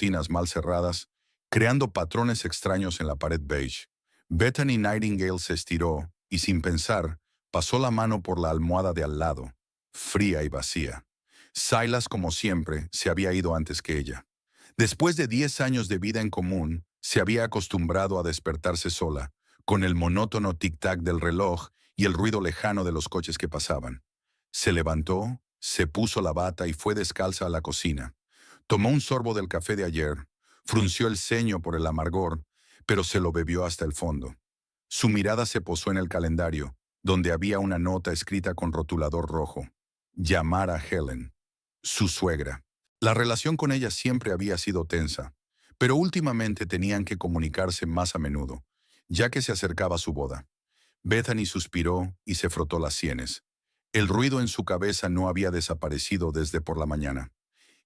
cortinas mal cerradas, creando patrones extraños en la pared beige. Bethany Nightingale se estiró y, sin pensar, pasó la mano por la almohada de al lado, fría y vacía. Silas, como siempre, se había ido antes que ella. Después de 10 años de vida en común, se había acostumbrado a despertarse sola, con el monótono tic-tac del reloj y el ruido lejano de los coches que pasaban. Se levantó, se puso la bata y fue descalza a la cocina. Tomó un sorbo del café de ayer, frunció el ceño por el amargor, pero se lo bebió hasta el fondo. Su mirada se posó en el calendario, donde había una nota escrita con rotulador rojo. Llamar a Helen, su suegra. La relación con ella siempre había sido tensa, pero últimamente tenían que comunicarse más a menudo, ya que se acercaba su boda. Bethany suspiró y se frotó las sienes. El ruido en su cabeza no había desaparecido desde por la mañana.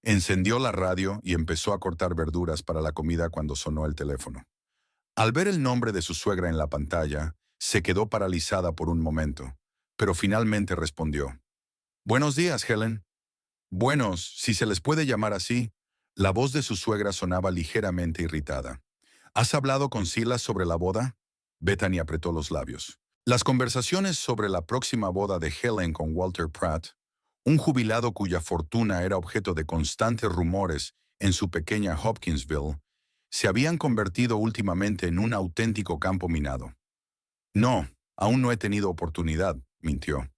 Encendió la radio y empezó a cortar verduras para la comida cuando sonó el teléfono. Al ver el nombre de su suegra en la pantalla, se quedó paralizada por un momento, pero finalmente respondió. Buenos días, Helen. Buenos, si se les puede llamar así. La voz de su suegra sonaba ligeramente irritada. ¿Has hablado con Silas sobre la boda? Bethany apretó los labios. Las conversaciones sobre la próxima boda de Helen con Walter Pratt, un jubilado cuya fortuna era objeto de constantes rumores en su pequeña Hopkinsville, se habían convertido últimamente en un auténtico campo minado. No, aún no he tenido oportunidad, mintió.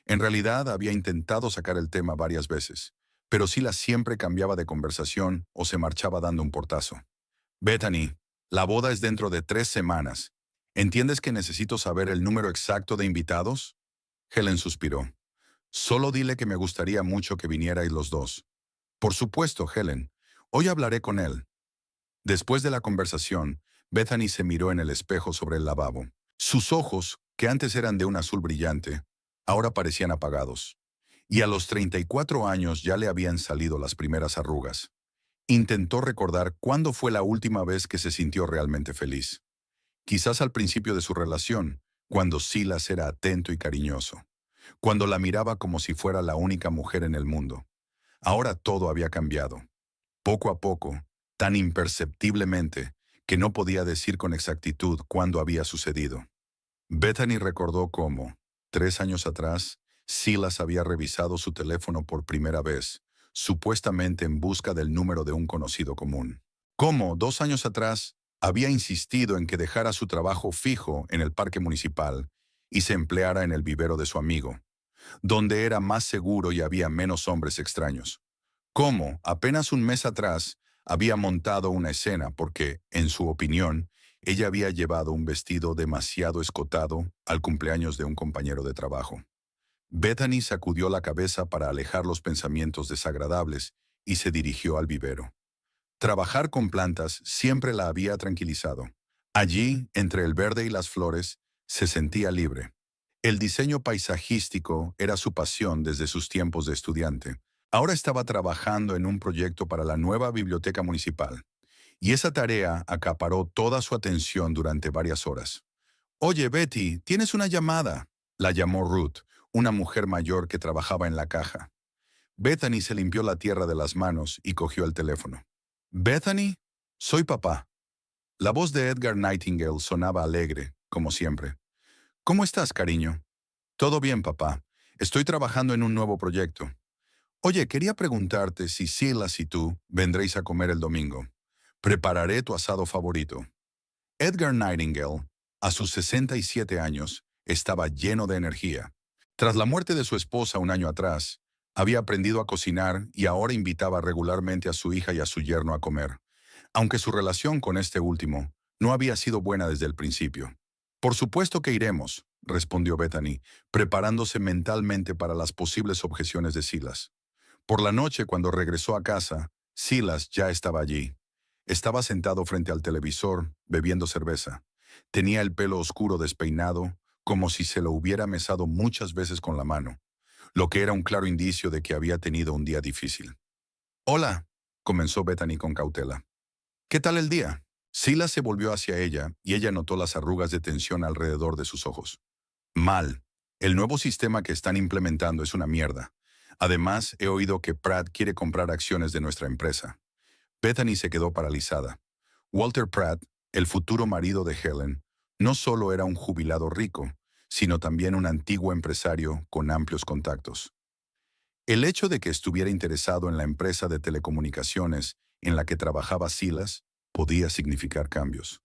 En realidad había intentado sacar el tema varias veces, pero Silas siempre cambiaba de conversación o se marchaba dando un portazo. Bethany, la boda es dentro de 3 semanas. ¿Entiendes que necesito saber el número exacto de invitados? Helen suspiró. Solo dile que me gustaría mucho que vinierais los dos. Por supuesto, Helen. Hoy hablaré con él. Después de la conversación, Bethany se miró en el espejo sobre el lavabo. Sus ojos, que antes eran de un azul brillante, ahora parecían apagados. Y a los 34 años ya le habían salido las primeras arrugas. Intentó recordar cuándo fue la última vez que se sintió realmente feliz. Quizás al principio de su relación, cuando Silas era atento y cariñoso. Cuando la miraba como si fuera la única mujer en el mundo. Ahora todo había cambiado. Poco a poco, tan imperceptiblemente, que no podía decir con exactitud cuándo había sucedido. Bethany recordó cómo, 3 años atrás, Silas había revisado su teléfono por primera vez, supuestamente en busca del número de un conocido común. Cómo, 2 años atrás, había insistido en que dejara su trabajo fijo en el parque municipal y se empleara en el vivero de su amigo, donde era más seguro y había menos hombres extraños. Cómo, apenas un mes atrás, había montado una escena porque, en su opinión, ella había llevado un vestido demasiado escotado al cumpleaños de un compañero de trabajo. Bethany sacudió la cabeza para alejar los pensamientos desagradables y se dirigió al vivero. Trabajar con plantas siempre la había tranquilizado. Allí, entre el verde y las flores, se sentía libre. El diseño paisajístico era su pasión desde sus tiempos de estudiante. Ahora estaba trabajando en un proyecto para la nueva biblioteca municipal, y esa tarea acaparó toda su atención durante varias horas. «Oye, Betty, tienes una llamada», la llamó Ruth, una mujer mayor que trabajaba en la caja. Bethany se limpió la tierra de las manos y cogió el teléfono. «Bethany, soy papá». La voz de Edgar Nightingale sonaba alegre, como siempre. «¿Cómo estás, cariño?» «Todo bien, papá. Estoy trabajando en un nuevo proyecto. Oye, quería preguntarte si Silas y tú vendréis a comer el domingo. Prepararé tu asado favorito». Edgar Nightingale, a sus 67 años, estaba lleno de energía. Tras la muerte de su esposa un año atrás, había aprendido a cocinar y ahora invitaba regularmente a su hija y a su yerno a comer, aunque su relación con este último no había sido buena desde el principio. «Por supuesto que iremos», respondió Bethany, preparándose mentalmente para las posibles objeciones de Silas. Por la noche, cuando regresó a casa, Silas ya estaba allí. Estaba sentado frente al televisor, bebiendo cerveza. Tenía el pelo oscuro despeinado, como si se lo hubiera mesado muchas veces con la mano, lo que era un claro indicio de que había tenido un día difícil. «Hola», comenzó Bethany con cautela. «¿Qué tal el día?» Silas se volvió hacia ella y ella notó las arrugas de tensión alrededor de sus ojos. «Mal. El nuevo sistema que están implementando es una mierda. Además, he oído que Pratt quiere comprar acciones de nuestra empresa». Bethany se quedó paralizada. Walter Pratt, el futuro marido de Helen, no solo era un jubilado rico, sino también un antiguo empresario con amplios contactos. El hecho de que estuviera interesado en la empresa de telecomunicaciones en la que trabajaba Silas podía significar cambios.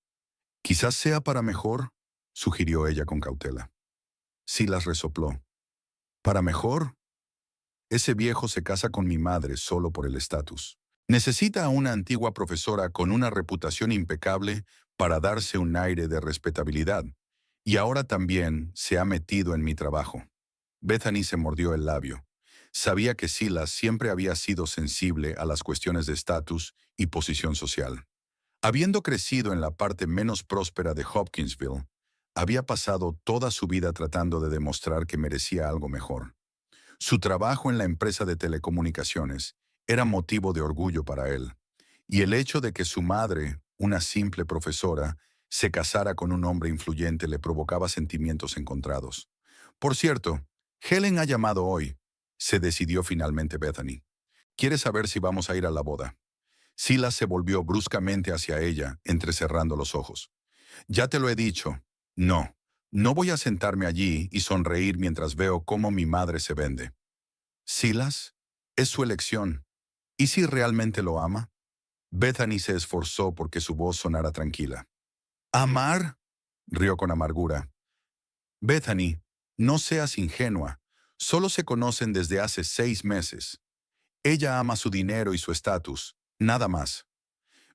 Quizás sea para mejor, sugirió ella con cautela. Silas resopló. ¿Para mejor? Ese viejo se casa con mi madre solo por el estatus. Necesita a una antigua profesora con una reputación impecable para darse un aire de respetabilidad. Y ahora también se ha metido en mi trabajo. Bethany se mordió el labio. Sabía que Silas siempre había sido sensible a las cuestiones de estatus y posición social. Habiendo crecido en la parte menos próspera de Hopkinsville, había pasado toda su vida tratando de demostrar que merecía algo mejor. Su trabajo en la empresa de telecomunicaciones era motivo de orgullo para él, y el hecho de que su madre, una simple profesora, se casara con un hombre influyente le provocaba sentimientos encontrados. Por cierto, Helen ha llamado hoy, se decidió finalmente Bethany. Quiere saber si vamos a ir a la boda. Silas se volvió bruscamente hacia ella, entrecerrando los ojos. Ya te lo he dicho. No, no voy a sentarme allí y sonreír mientras veo cómo mi madre se vende. Silas, es su elección. ¿Y si realmente lo ama? Bethany se esforzó porque su voz sonara tranquila. ¿Amar? Rió con amargura. Bethany, no seas ingenua. Solo se conocen desde hace 6 meses. Ella ama su dinero y su estatus, nada más.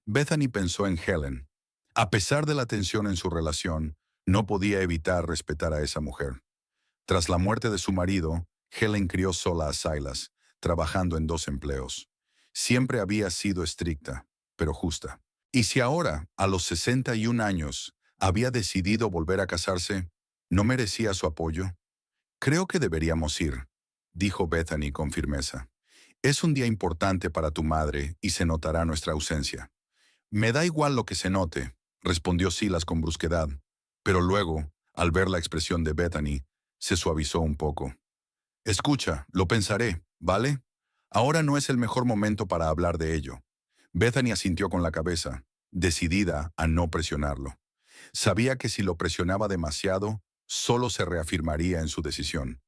Bethany pensó en Helen. A pesar de la tensión en su relación, no podía evitar respetar a esa mujer. Tras la muerte de su marido, Helen crió sola a Silas, trabajando en 2 empleos. Siempre había sido estricta, pero justa. Y si ahora, a los 61 años, había decidido volver a casarse, ¿no merecía su apoyo? Creo que deberíamos ir, dijo Bethany con firmeza. Es un día importante para tu madre y se notará nuestra ausencia. Me da igual lo que se note, respondió Silas con brusquedad, pero luego, al ver la expresión de Bethany, se suavizó un poco. Escucha, lo pensaré, ¿vale? Ahora no es el mejor momento para hablar de ello. Bethany asintió con la cabeza, decidida a no presionarlo. Sabía que si lo presionaba demasiado, solo se reafirmaría en su decisión.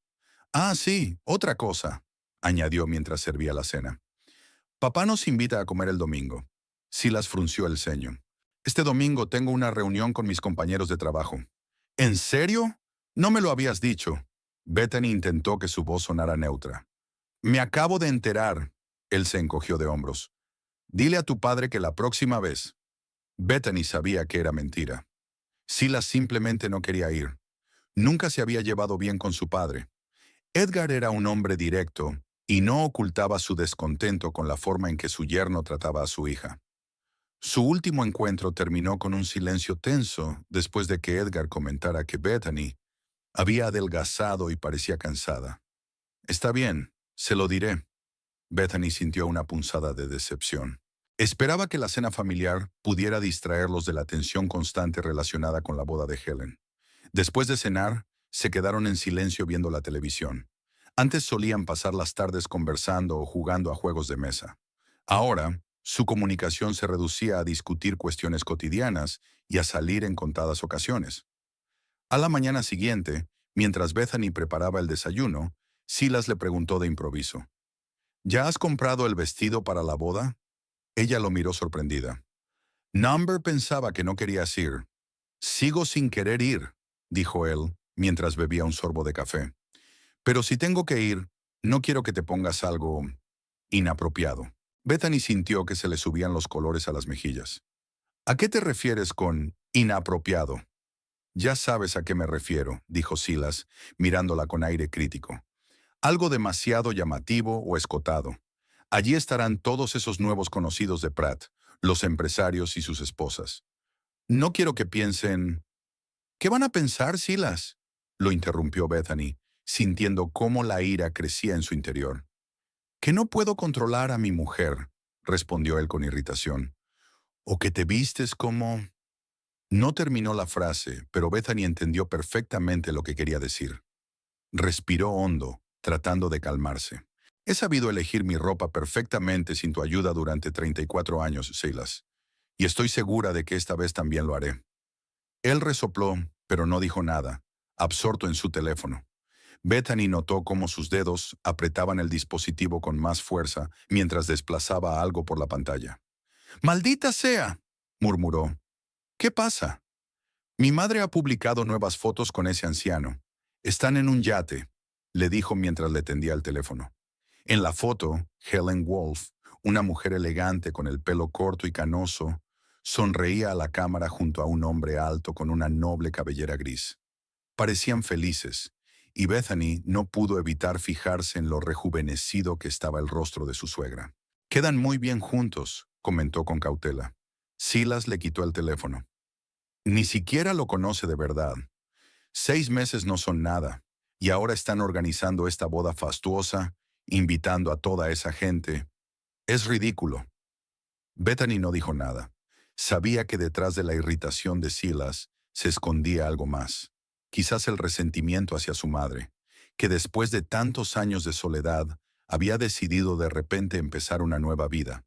Ah, sí, otra cosa, añadió mientras servía la cena. Papá nos invita a comer el domingo. Silas frunció el ceño. Este domingo tengo una reunión con mis compañeros de trabajo. ¿En serio? No me lo habías dicho. Bethany intentó que su voz sonara neutra. Me acabo de enterar. Él se encogió de hombros. Dile a tu padre que la próxima vez. Bethany sabía que era mentira. Silas simplemente no quería ir. Nunca se había llevado bien con su padre. Edgar era un hombre directo y no ocultaba su descontento con la forma en que su yerno trataba a su hija. Su último encuentro terminó con un silencio tenso después de que Edgar comentara que Bethany había adelgazado y parecía cansada. Está bien, se lo diré. Bethany sintió una punzada de decepción. Esperaba que la cena familiar pudiera distraerlos de la tensión constante relacionada con la boda de Helen. Después de cenar, se quedaron en silencio viendo la televisión. Antes solían pasar las tardes conversando o jugando a juegos de mesa. Ahora, su comunicación se reducía a discutir cuestiones cotidianas y a salir en contadas ocasiones. A la mañana siguiente, mientras Bethany preparaba el desayuno, Silas le preguntó de improviso. ¿Ya has comprado el vestido para la boda? Ella lo miró sorprendida. Number pensaba que no querías ir. Sigo sin querer ir, dijo él, mientras bebía un sorbo de café. Pero si tengo que ir, no quiero que te pongas algo inapropiado. Bethany sintió que se le subían los colores a las mejillas. ¿A qué te refieres con inapropiado? Ya sabes a qué me refiero, dijo Silas, mirándola con aire crítico. Algo demasiado llamativo o escotado. Allí estarán todos esos nuevos conocidos de Pratt, los empresarios y sus esposas. No quiero que piensen... ¿Qué van a pensar, Silas? Lo interrumpió Bethany, sintiendo cómo la ira crecía en su interior. Que no puedo controlar a mi mujer, respondió él con irritación. O que te vistes como... No terminó la frase, pero Bethany entendió perfectamente lo que quería decir. Respiró hondo, tratando de calmarse. He sabido elegir mi ropa perfectamente sin tu ayuda durante 34 años, Silas, y estoy segura de que esta vez también lo haré. Él resopló, pero no dijo nada, absorto en su teléfono. Bethany notó cómo sus dedos apretaban el dispositivo con más fuerza mientras desplazaba algo por la pantalla. ¡Maldita sea!, murmuró. ¿Qué pasa? Mi madre ha publicado nuevas fotos con ese anciano. Están en un yate, le dijo mientras le tendía el teléfono. En la foto, Helen Wolf, una mujer elegante con el pelo corto y canoso, sonreía a la cámara junto a un hombre alto con una noble cabellera gris. Parecían felices, y Bethany no pudo evitar fijarse en lo rejuvenecido que estaba el rostro de su suegra. Quedan muy bien juntos, comentó con cautela. Silas le quitó el teléfono. Ni siquiera lo conoce de verdad. 6 meses no son nada, y ahora están organizando esta boda fastuosa, invitando a toda esa gente. Es ridículo. Bethany no dijo nada. Sabía que detrás de la irritación de Silas se escondía algo más. Quizás el resentimiento hacia su madre, que después de tantos años de soledad había decidido de repente empezar una nueva vida.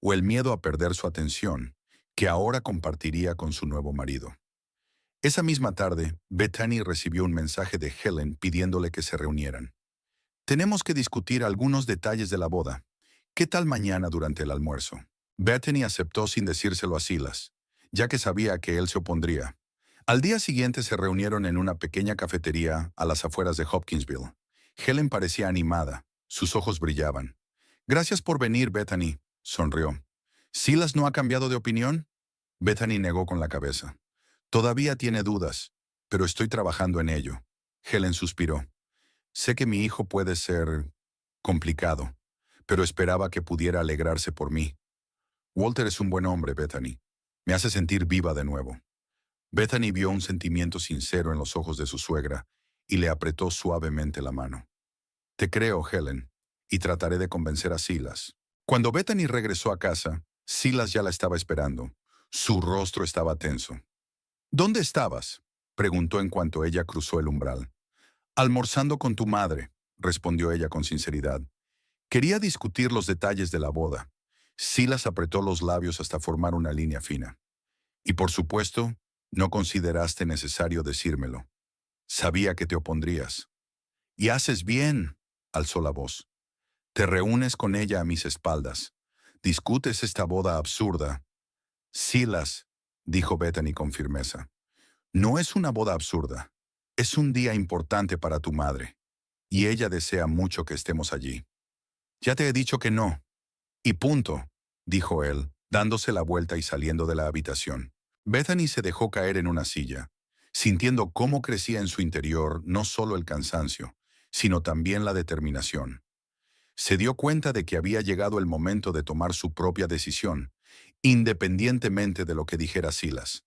O el miedo a perder su atención, que ahora compartiría con su nuevo marido. Esa misma tarde, Bethany recibió un mensaje de Helen pidiéndole que se reunieran. Tenemos que discutir algunos detalles de la boda. ¿Qué tal mañana durante el almuerzo? Bethany aceptó sin decírselo a Silas, ya que sabía que él se opondría. Al día siguiente se reunieron en una pequeña cafetería a las afueras de Hopkinsville. Helen parecía animada, sus ojos brillaban. Gracias por venir, Bethany, sonrió. ¿Silas no ha cambiado de opinión? Bethany negó con la cabeza. Todavía tiene dudas, pero estoy trabajando en ello. Helen suspiró. Sé que mi hijo puede ser complicado, pero esperaba que pudiera alegrarse por mí. Walter es un buen hombre, Bethany. Me hace sentir viva de nuevo. Bethany vio un sentimiento sincero en los ojos de su suegra y le apretó suavemente la mano. Te creo, Helen, y trataré de convencer a Silas. Cuando Bethany regresó a casa, Silas ya la estaba esperando. Su rostro estaba tenso. ¿Dónde estabas?, preguntó en cuanto ella cruzó el umbral. Almorzando con tu madre, respondió ella con sinceridad. Quería discutir los detalles de la boda. Silas apretó los labios hasta formar una línea fina. Y por supuesto, no consideraste necesario decírmelo. Sabía que te opondrías. Y haces bien, alzó la voz. Te reúnes con ella a mis espaldas. Discutes esta boda absurda. Silas, dijo Bethany con firmeza, no es una boda absurda. Es un día importante para tu madre, y ella desea mucho que estemos allí. Ya te he dicho que no. Y punto, dijo él, dándose la vuelta y saliendo de la habitación. Bethany se dejó caer en una silla, sintiendo cómo crecía en su interior no solo el cansancio, sino también la determinación. Se dio cuenta de que había llegado el momento de tomar su propia decisión, independientemente de lo que dijera Silas.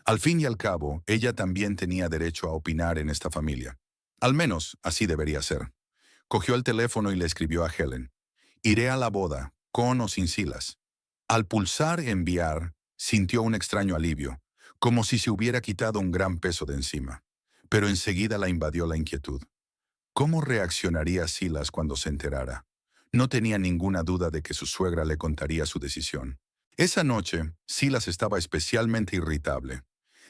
Al fin y al cabo, ella también tenía derecho a opinar en esta familia. Al menos, así debería ser. Cogió el teléfono y le escribió a Helen. Iré a la boda, con o sin Silas. Al pulsar enviar, sintió un extraño alivio, como si se hubiera quitado un gran peso de encima. Pero enseguida la invadió la inquietud. ¿Cómo reaccionaría Silas cuando se enterara? No tenía ninguna duda de que su suegra le contaría su decisión. Esa noche, Silas estaba especialmente irritable.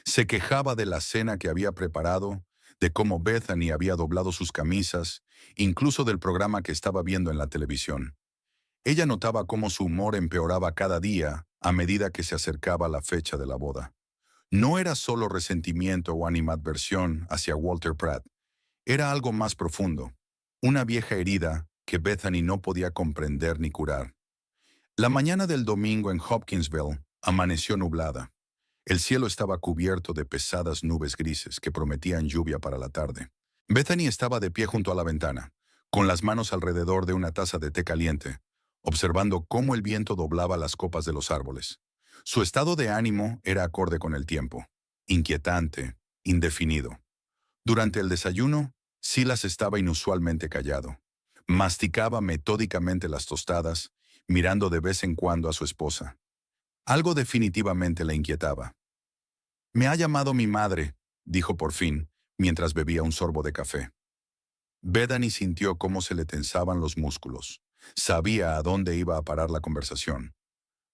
Se quejaba de la cena que había preparado, de cómo Bethany había doblado sus camisas, incluso del programa que estaba viendo en la televisión. Ella notaba cómo su humor empeoraba cada día a medida que se acercaba la fecha de la boda. No era solo resentimiento o animadversión hacia Walter Pratt. Era algo más profundo, una vieja herida que Bethany no podía comprender ni curar. La mañana del domingo en Hopkinsville amaneció nublada. El cielo estaba cubierto de pesadas nubes grises que prometían lluvia para la tarde. Bethany estaba de pie junto a la ventana, con las manos alrededor de una taza de té caliente, observando cómo el viento doblaba las copas de los árboles. Su estado de ánimo era acorde con el tiempo, inquietante, indefinido. Durante el desayuno, Silas estaba inusualmente callado. Masticaba metódicamente las tostadas, mirando de vez en cuando a su esposa. Algo definitivamente le inquietaba. «Me ha llamado mi madre», dijo por fin, mientras bebía un sorbo de café. Bethany sintió cómo se le tensaban los músculos. Sabía a dónde iba a parar la conversación.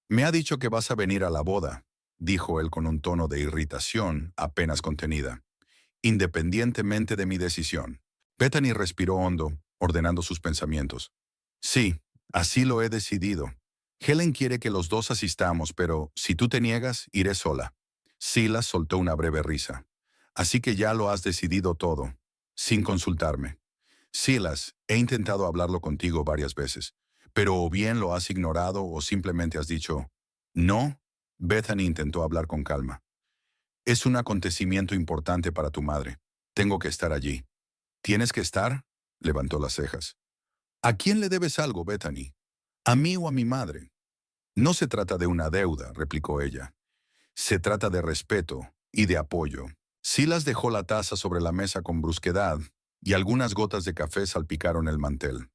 «Me ha dicho que vas a venir a la boda», dijo él con un tono de irritación apenas contenida, «independientemente de mi decisión». Bethany respiró hondo, ordenando sus pensamientos. «Sí, así lo he decidido. Helen quiere que los dos asistamos, pero si tú te niegas, iré sola». Silas soltó una breve risa. «Así que ya lo has decidido todo, sin consultarme». «Silas, he intentado hablarlo contigo varias veces, pero o bien lo has ignorado o simplemente has dicho, no». Bethany intentó hablar con calma. «Es un acontecimiento importante para tu madre. Tengo que estar allí». «¿Tienes que estar?», levantó las cejas. «¿A quién le debes algo, Bethany? ¿A mí o a mi madre?». «No se trata de una deuda», replicó ella. «Se trata de respeto y de apoyo». Silas dejó la taza sobre la mesa con brusquedad y algunas gotas de café salpicaron el mantel.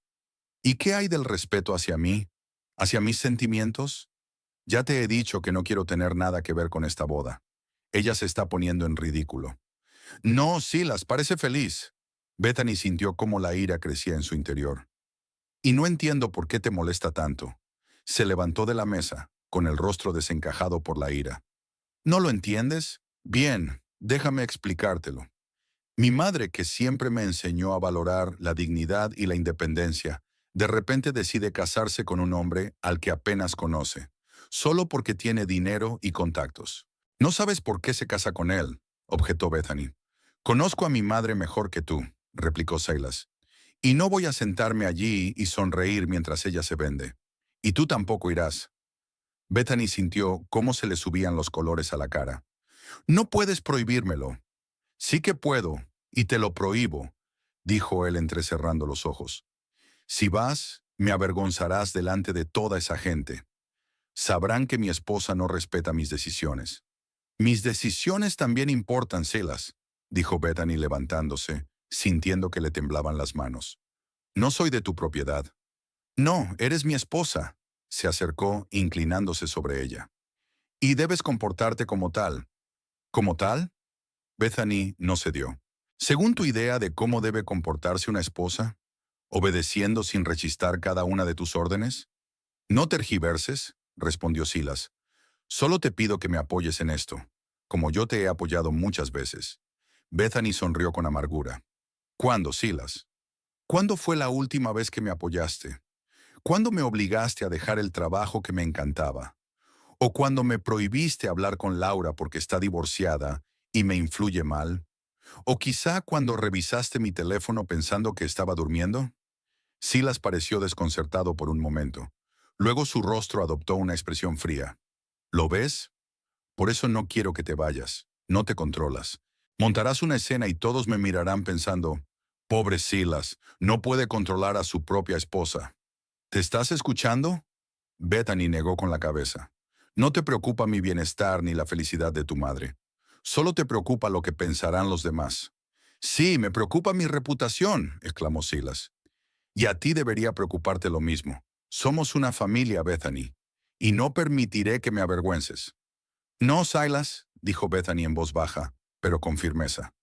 «¿Y qué hay del respeto hacia mí? ¿Hacia mis sentimientos? Ya te he dicho que no quiero tener nada que ver con esta boda». Ella se está poniendo en ridículo. «No, Silas, parece feliz». Bethany sintió cómo la ira crecía en su interior. «Y no entiendo por qué te molesta tanto». Se levantó de la mesa, con el rostro desencajado por la ira. «¿No lo entiendes? Bien, déjame explicártelo. Mi madre, que siempre me enseñó a valorar la dignidad y la independencia, de repente decide casarse con un hombre al que apenas conoce, solo porque tiene dinero y contactos. «No sabes por qué se casa con él», objetó Bethany. «Conozco a mi madre mejor que tú», replicó Silas. «Y no voy a sentarme allí y sonreír mientras ella se vende. Y tú tampoco irás». Bethany sintió cómo se le subían los colores a la cara. «No puedes prohibírmelo». «Sí que puedo, y te lo prohíbo», dijo él entrecerrando los ojos. «Si vas, me avergonzarás delante de toda esa gente. Sabrán que mi esposa no respeta mis decisiones». «Mis decisiones también importan, Silas», dijo Bethany levantándose, sintiendo que le temblaban las manos. «No soy de tu propiedad». «No, eres mi esposa», se acercó, inclinándose sobre ella. «Y debes comportarte como tal». «¿Como tal?». Bethany no cedió. «¿Según tu idea de cómo debe comportarse una esposa? ¿Obedeciendo sin rechistar cada una de tus órdenes?». «No tergiverses», respondió Silas. «Solo te pido que me apoyes en esto, como yo te he apoyado muchas veces». Bethany sonrió con amargura. «¿Cuándo, Silas? ¿Cuándo fue la última vez que me apoyaste? ¿Cuándo me obligaste a dejar el trabajo que me encantaba? ¿O cuando me prohibiste hablar con Laura porque está divorciada y me influye mal? ¿O quizá cuando revisaste mi teléfono pensando que estaba durmiendo?». Silas pareció desconcertado por un momento. Luego su rostro adoptó una expresión fría. «¿Lo ves? Por eso no quiero que te vayas. No te controlas. Montarás una escena y todos me mirarán pensando, pobre Silas, no puede controlar a su propia esposa». «¿Te estás escuchando?». Bethany negó con la cabeza. «No te preocupa mi bienestar ni la felicidad de tu madre. Solo te preocupa lo que pensarán los demás». «Sí, me preocupa mi reputación», exclamó Silas. «Y a ti debería preocuparte lo mismo. Somos una familia, Bethany, y no permitiré que me avergüences». «No, Silas», dijo Bethany en voz baja, pero con firmeza.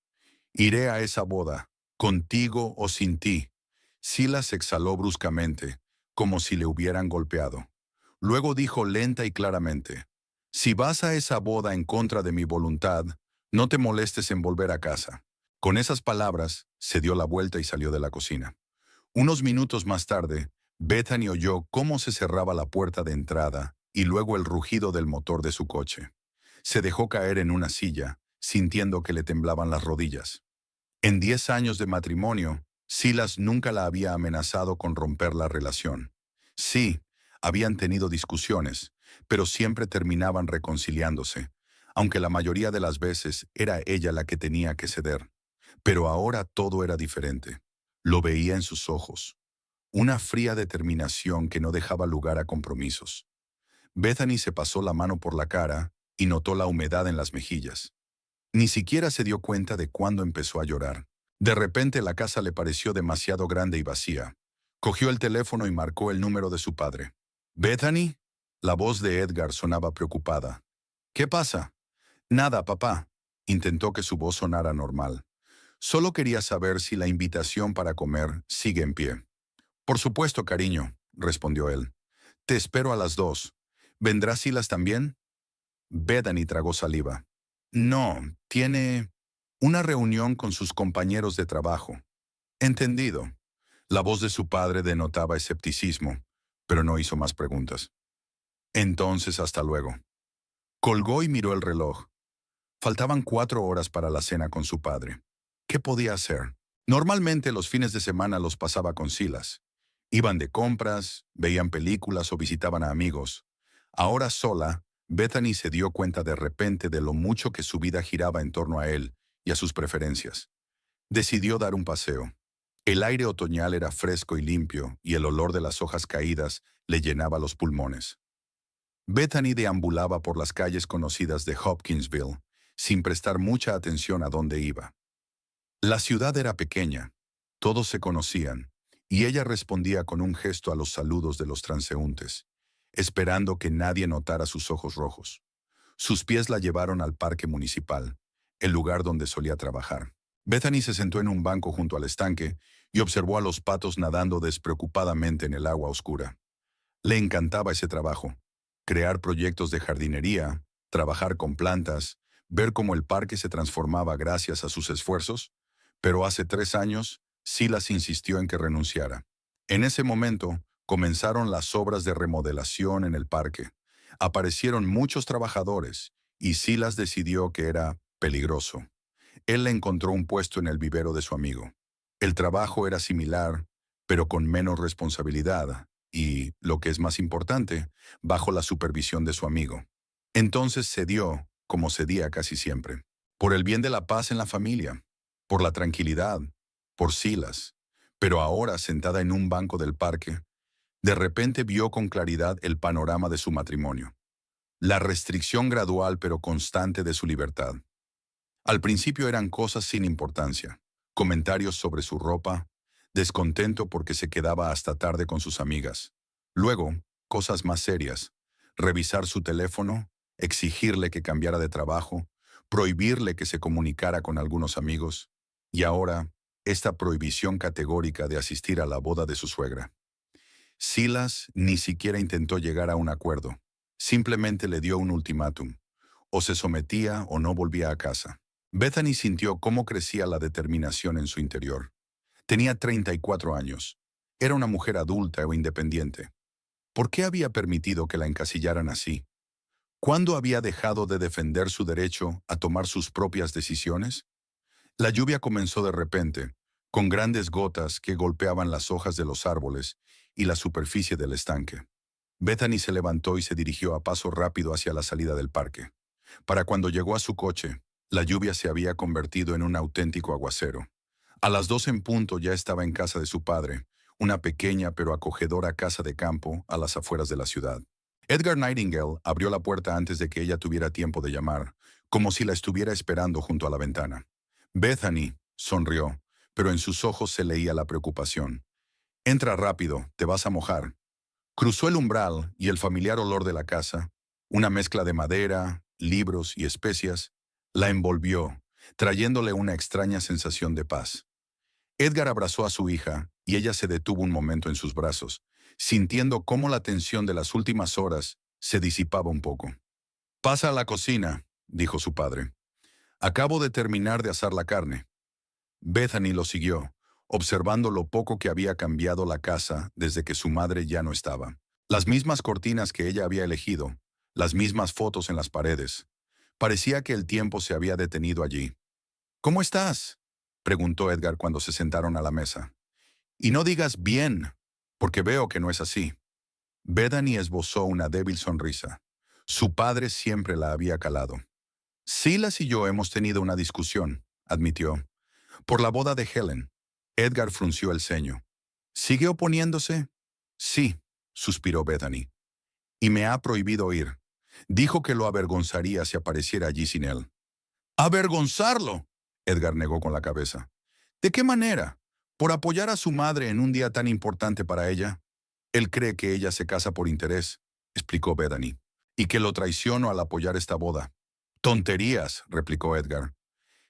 «Iré a esa boda, contigo o sin ti». Silas exhaló bruscamente, como si le hubieran golpeado. Luego dijo lenta y claramente, «Si vas a esa boda en contra de mi voluntad, no te molestes en volver a casa». Con esas palabras, se dio la vuelta y salió de la cocina. Unos minutos más tarde, Bethany oyó cómo se cerraba la puerta de entrada y luego el rugido del motor de su coche. Se dejó caer en una silla, sintiendo que le temblaban las rodillas. En 10 años de matrimonio, Silas nunca la había amenazado con romper la relación. Sí, habían tenido discusiones, pero siempre terminaban reconciliándose, aunque la mayoría de las veces era ella la que tenía que ceder. Pero ahora todo era diferente. Lo veía en sus ojos. Una fría determinación que no dejaba lugar a compromisos. Bethany se pasó la mano por la cara y notó la humedad en las mejillas. Ni siquiera se dio cuenta de cuándo empezó a llorar. De repente la casa le pareció demasiado grande y vacía. Cogió el teléfono y marcó el número de su padre. «¿Bethany?». La voz de Edgar sonaba preocupada. «¿Qué pasa?». «Nada, papá». Intentó que su voz sonara normal. Solo quería saber si la invitación para comer sigue en pie. Por supuesto, cariño, respondió él. Te espero a las 2. ¿Vendrá Silas también? Bethany tragó saliva. No, tiene una reunión con sus compañeros de trabajo. Entendido. La voz de su padre denotaba escepticismo, pero no hizo más preguntas. Entonces, hasta luego. Colgó y miró el reloj. Faltaban 4 horas para la cena con su padre. ¿Qué podía hacer? Normalmente los fines de semana los pasaba con Silas. Iban de compras, veían películas o visitaban a amigos. Ahora sola, Bethany se dio cuenta de repente de lo mucho que su vida giraba en torno a él y a sus preferencias. Decidió dar un paseo. El aire otoñal era fresco y limpio y el olor de las hojas caídas le llenaba los pulmones. Bethany deambulaba por las calles conocidas de Hopkinsville, sin prestar mucha atención a dónde iba. La ciudad era pequeña, todos se conocían, y ella respondía con un gesto a los saludos de los transeúntes, esperando que nadie notara sus ojos rojos. Sus pies la llevaron al parque municipal, el lugar donde solía trabajar. Bethany se sentó en un banco junto al estanque y observó a los patos nadando despreocupadamente en el agua oscura. Le encantaba ese trabajo: crear proyectos de jardinería, trabajar con plantas, ver cómo el parque se transformaba gracias a sus esfuerzos, pero hace 3 años, Silas insistió en que renunciara. En ese momento, comenzaron las obras de remodelación en el parque. Aparecieron muchos trabajadores, y Silas decidió que era peligroso. Él le encontró un puesto en el vivero de su amigo. El trabajo era similar, pero con menos responsabilidad y, lo que es más importante, bajo la supervisión de su amigo. Entonces cedió, como cedía casi siempre, por el bien de la paz en la familia, por la tranquilidad, por Silas. Pero ahora, sentada en un banco del parque, de repente vio con claridad el panorama de su matrimonio, la restricción gradual pero constante de su libertad. Al principio eran cosas sin importancia, comentarios sobre su ropa, descontento porque se quedaba hasta tarde con sus amigas. Luego, cosas más serias: revisar su teléfono, exigirle que cambiara de trabajo, prohibirle que se comunicara con algunos amigos, y ahora, esta prohibición categórica de asistir a la boda de su suegra. Silas ni siquiera intentó llegar a un acuerdo, simplemente le dio un ultimátum: o se sometía o no volvía a casa. Bethany sintió cómo crecía la determinación en su interior. Tenía 34 años. Era una mujer adulta o independiente. ¿Por qué había permitido que la encasillaran así? ¿Cuándo había dejado de defender su derecho a tomar sus propias decisiones? La lluvia comenzó de repente, con grandes gotas que golpeaban las hojas de los árboles y la superficie del estanque. Bethany se levantó y se dirigió a paso rápido hacia la salida del parque. Para cuando llegó a su coche, la lluvia se había convertido en un auténtico aguacero. A las 2 en punto ya estaba en casa de su padre, una pequeña pero acogedora casa de campo a las afueras de la ciudad. Edgar Nightingale abrió la puerta antes de que ella tuviera tiempo de llamar, como si la estuviera esperando junto a la ventana. Bethany sonrió, pero en sus ojos se leía la preocupación. Entra rápido, te vas a mojar. Cruzó el umbral y el familiar olor de la casa, una mezcla de madera, libros y especias, la envolvió, trayéndole una extraña sensación de paz. Edgar abrazó a su hija y ella se detuvo un momento en sus brazos, sintiendo cómo la tensión de las últimas horas se disipaba un poco. «Pasa a la cocina», dijo su padre. «Acabo de terminar de asar la carne». Bethany lo siguió, observando lo poco que había cambiado la casa desde que su madre ya no estaba. Las mismas cortinas que ella había elegido, las mismas fotos en las paredes. Parecía que el tiempo se había detenido allí. «¿Cómo estás?», preguntó Edgar cuando se sentaron a la mesa. «Y no digas bien, porque veo que no es así». Bethany esbozó una débil sonrisa. Su padre siempre la había calado. «Silas y yo hemos tenido una discusión», admitió. «Por la boda de Helen». Edgar frunció el ceño. «¿Sigue oponiéndose?» «Sí», suspiró Bethany. «Y me ha prohibido ir. Dijo que lo avergonzaría si apareciera allí sin él». «¿Avergonzarlo?», Edgar negó con la cabeza. «¿De qué manera? ¿Por apoyar a su madre en un día tan importante para ella?» «Él cree que ella se casa por interés», explicó Bethany, «y que lo traiciono al apoyar esta boda». «Tonterías», replicó Edgar.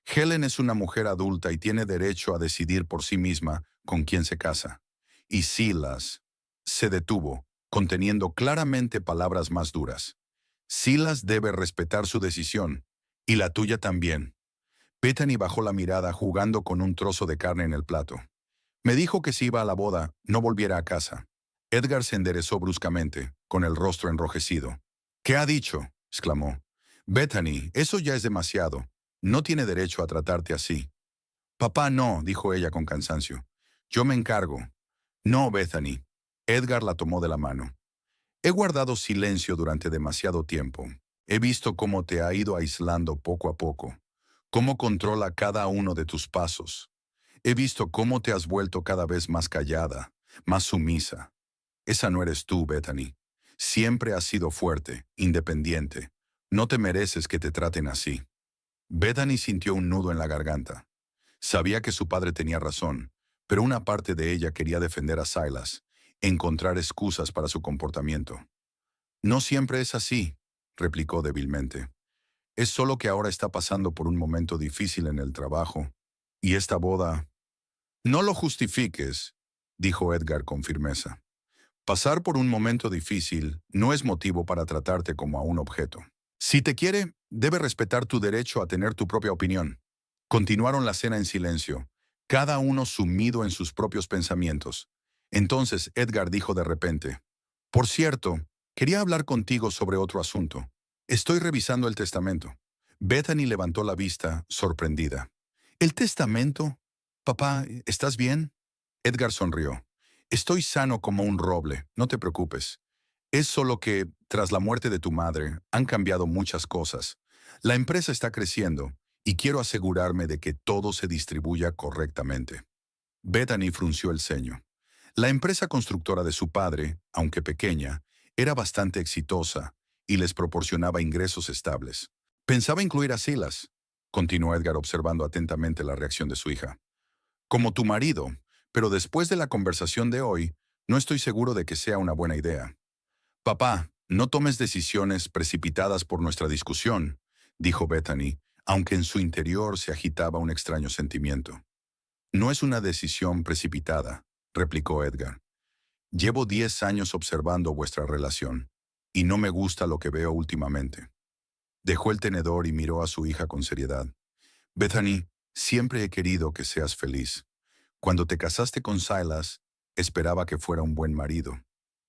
Helen es una mujer adulta y tiene derecho a decidir por sí misma con quién se casa. Y Silas se detuvo, conteniendo claramente palabras más duras. Silas debe respetar su decisión, y la tuya también. Bethany bajó la mirada jugando con un trozo de carne en el plato. Me dijo que si iba a la boda, no volviera a casa. Edgar se enderezó bruscamente, con el rostro enrojecido. ¿Qué ha dicho?, exclamó. Bethany, eso ya es demasiado. No tiene derecho a tratarte así. Papá, no, dijo ella con cansancio. Yo me encargo. No, Bethany. Edgar la tomó de la mano. He guardado silencio durante demasiado tiempo. He visto cómo te ha ido aislando poco a poco, cómo controla cada uno de tus pasos. He visto cómo te has vuelto cada vez más callada, más sumisa. Esa no eres tú, Bethany. Siempre has sido fuerte, independiente. No te mereces que te traten así. Bethany sintió un nudo en la garganta. Sabía que su padre tenía razón, pero una parte de ella quería defender a Silas, encontrar excusas para su comportamiento. No siempre es así, replicó débilmente. Es solo que ahora está pasando por un momento difícil en el trabajo. Y esta boda... No lo justifiques, dijo Edgar con firmeza. Pasar por un momento difícil no es motivo para tratarte como a un objeto. Si te quiere, debe respetar tu derecho a tener tu propia opinión. Continuaron la cena en silencio, cada uno sumido en sus propios pensamientos. Entonces Edgar dijo de repente, «Por cierto, quería hablar contigo sobre otro asunto. Estoy revisando el testamento». Bethany levantó la vista, sorprendida. «¿El testamento? Papá, ¿estás bien?» Edgar sonrió. «Estoy sano como un roble, no te preocupes. Es solo que, tras la muerte de tu madre, han cambiado muchas cosas. La empresa está creciendo y quiero asegurarme de que todo se distribuya correctamente». Bethany frunció el ceño. La empresa constructora de su padre, aunque pequeña, era bastante exitosa y les proporcionaba ingresos estables. Pensaba incluir a Silas, continuó Edgar observando atentamente la reacción de su hija. Como tu marido, pero después de la conversación de hoy, no estoy seguro de que sea una buena idea. Papá, no tomes decisiones precipitadas por nuestra discusión, dijo Bethany, aunque en su interior se agitaba un extraño sentimiento. No es una decisión precipitada, replicó Edgar. Llevo 10 años observando vuestra relación, y no me gusta lo que veo últimamente. Dejó el tenedor y miró a su hija con seriedad. Bethany, siempre he querido que seas feliz. Cuando te casaste con Silas, esperaba que fuera un buen marido,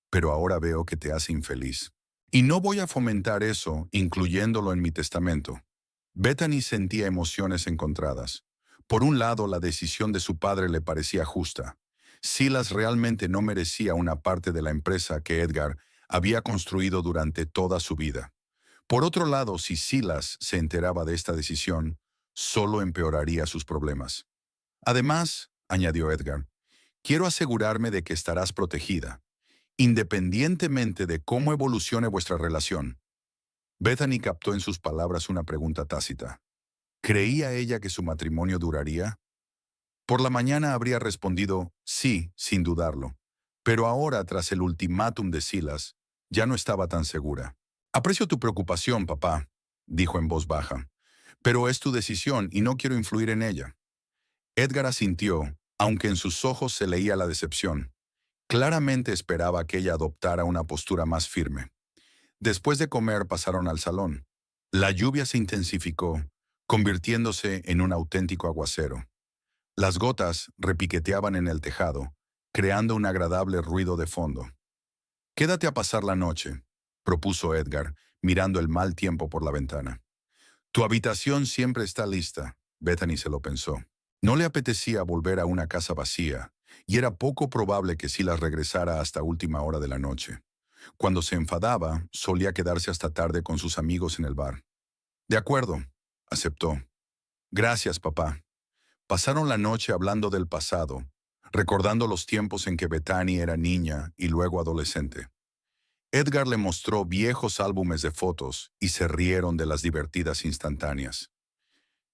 pero ahora veo que te hace infeliz. Y no voy a fomentar eso, incluyéndolo en mi testamento. Bethany sentía emociones encontradas. Por un lado, la decisión de su padre le parecía justa. Silas realmente no merecía una parte de la empresa que Edgar había construido durante toda su vida. Por otro lado, si Silas se enteraba de esta decisión, solo empeoraría sus problemas. Además, añadió Edgar, quiero asegurarme de que estarás protegida, independientemente de cómo evolucione vuestra relación. Bethany captó en sus palabras una pregunta tácita. ¿Creía ella que su matrimonio duraría? Por la mañana habría respondido sí, sin dudarlo, pero ahora, tras el ultimátum de Silas, ya no estaba tan segura. Aprecio tu preocupación, papá, dijo en voz baja, pero es tu decisión y no quiero influir en ella. Edgar asintió, aunque en sus ojos se leía la decepción. Claramente esperaba que ella adoptara una postura más firme. Después de comer pasaron al salón. La lluvia se intensificó, convirtiéndose en un auténtico aguacero. Las gotas repiqueteaban en el tejado, creando un agradable ruido de fondo. «Quédate a pasar la noche», propuso Edgar, mirando el mal tiempo por la ventana. «Tu habitación siempre está lista», Bethany se lo pensó. No le apetecía volver a una casa vacía, y era poco probable que Silas regresara hasta última hora de la noche. Cuando se enfadaba, solía quedarse hasta tarde con sus amigos en el bar. «De acuerdo», aceptó. «Gracias, papá». Pasaron la noche hablando del pasado, recordando los tiempos en que Bethany era niña y luego adolescente. Edgar le mostró viejos álbumes de fotos y se rieron de las divertidas instantáneas.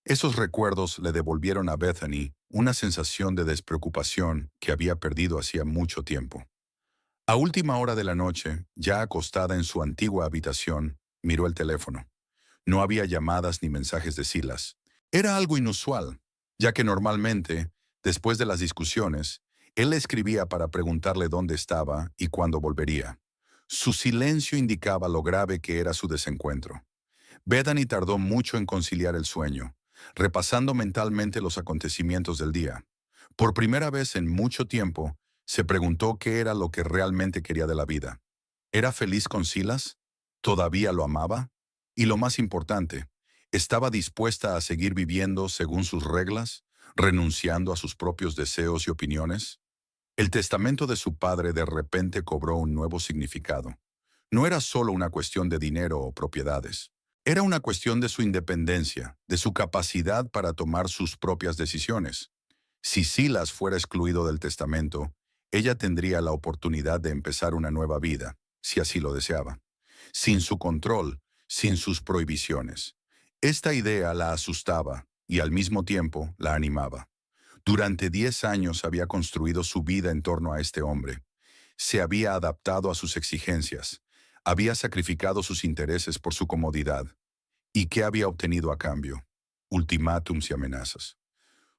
Esos recuerdos le devolvieron a Bethany una sensación de despreocupación que había perdido hacía mucho tiempo. A última hora de la noche, ya acostada en su antigua habitación, miró el teléfono. No había llamadas ni mensajes de Silas. Era algo inusual, ya que normalmente, después de las discusiones, él le escribía para preguntarle dónde estaba y cuándo volvería. Su silencio indicaba lo grave que era su desencuentro. Bethany tardó mucho en conciliar el sueño, repasando mentalmente los acontecimientos del día. Por primera vez en mucho tiempo, se preguntó qué era lo que realmente quería de la vida. ¿Era feliz con Silas? ¿Todavía lo amaba? Y lo más importante, ¿estaba dispuesta a seguir viviendo según sus reglas, renunciando a sus propios deseos y opiniones? El testamento de su padre de repente cobró un nuevo significado. No era solo una cuestión de dinero o propiedades. Era una cuestión de su independencia, de su capacidad para tomar sus propias decisiones. Si Silas fuera excluido del testamento, ella tendría la oportunidad de empezar una nueva vida, si así lo deseaba, sin su control, sin sus prohibiciones. Esta idea la asustaba y al mismo tiempo la animaba. Durante 10 años había construido su vida en torno a este hombre. Se había adaptado a sus exigencias, había sacrificado sus intereses por su comodidad. ¿Y qué había obtenido a cambio? Ultimátums y amenazas.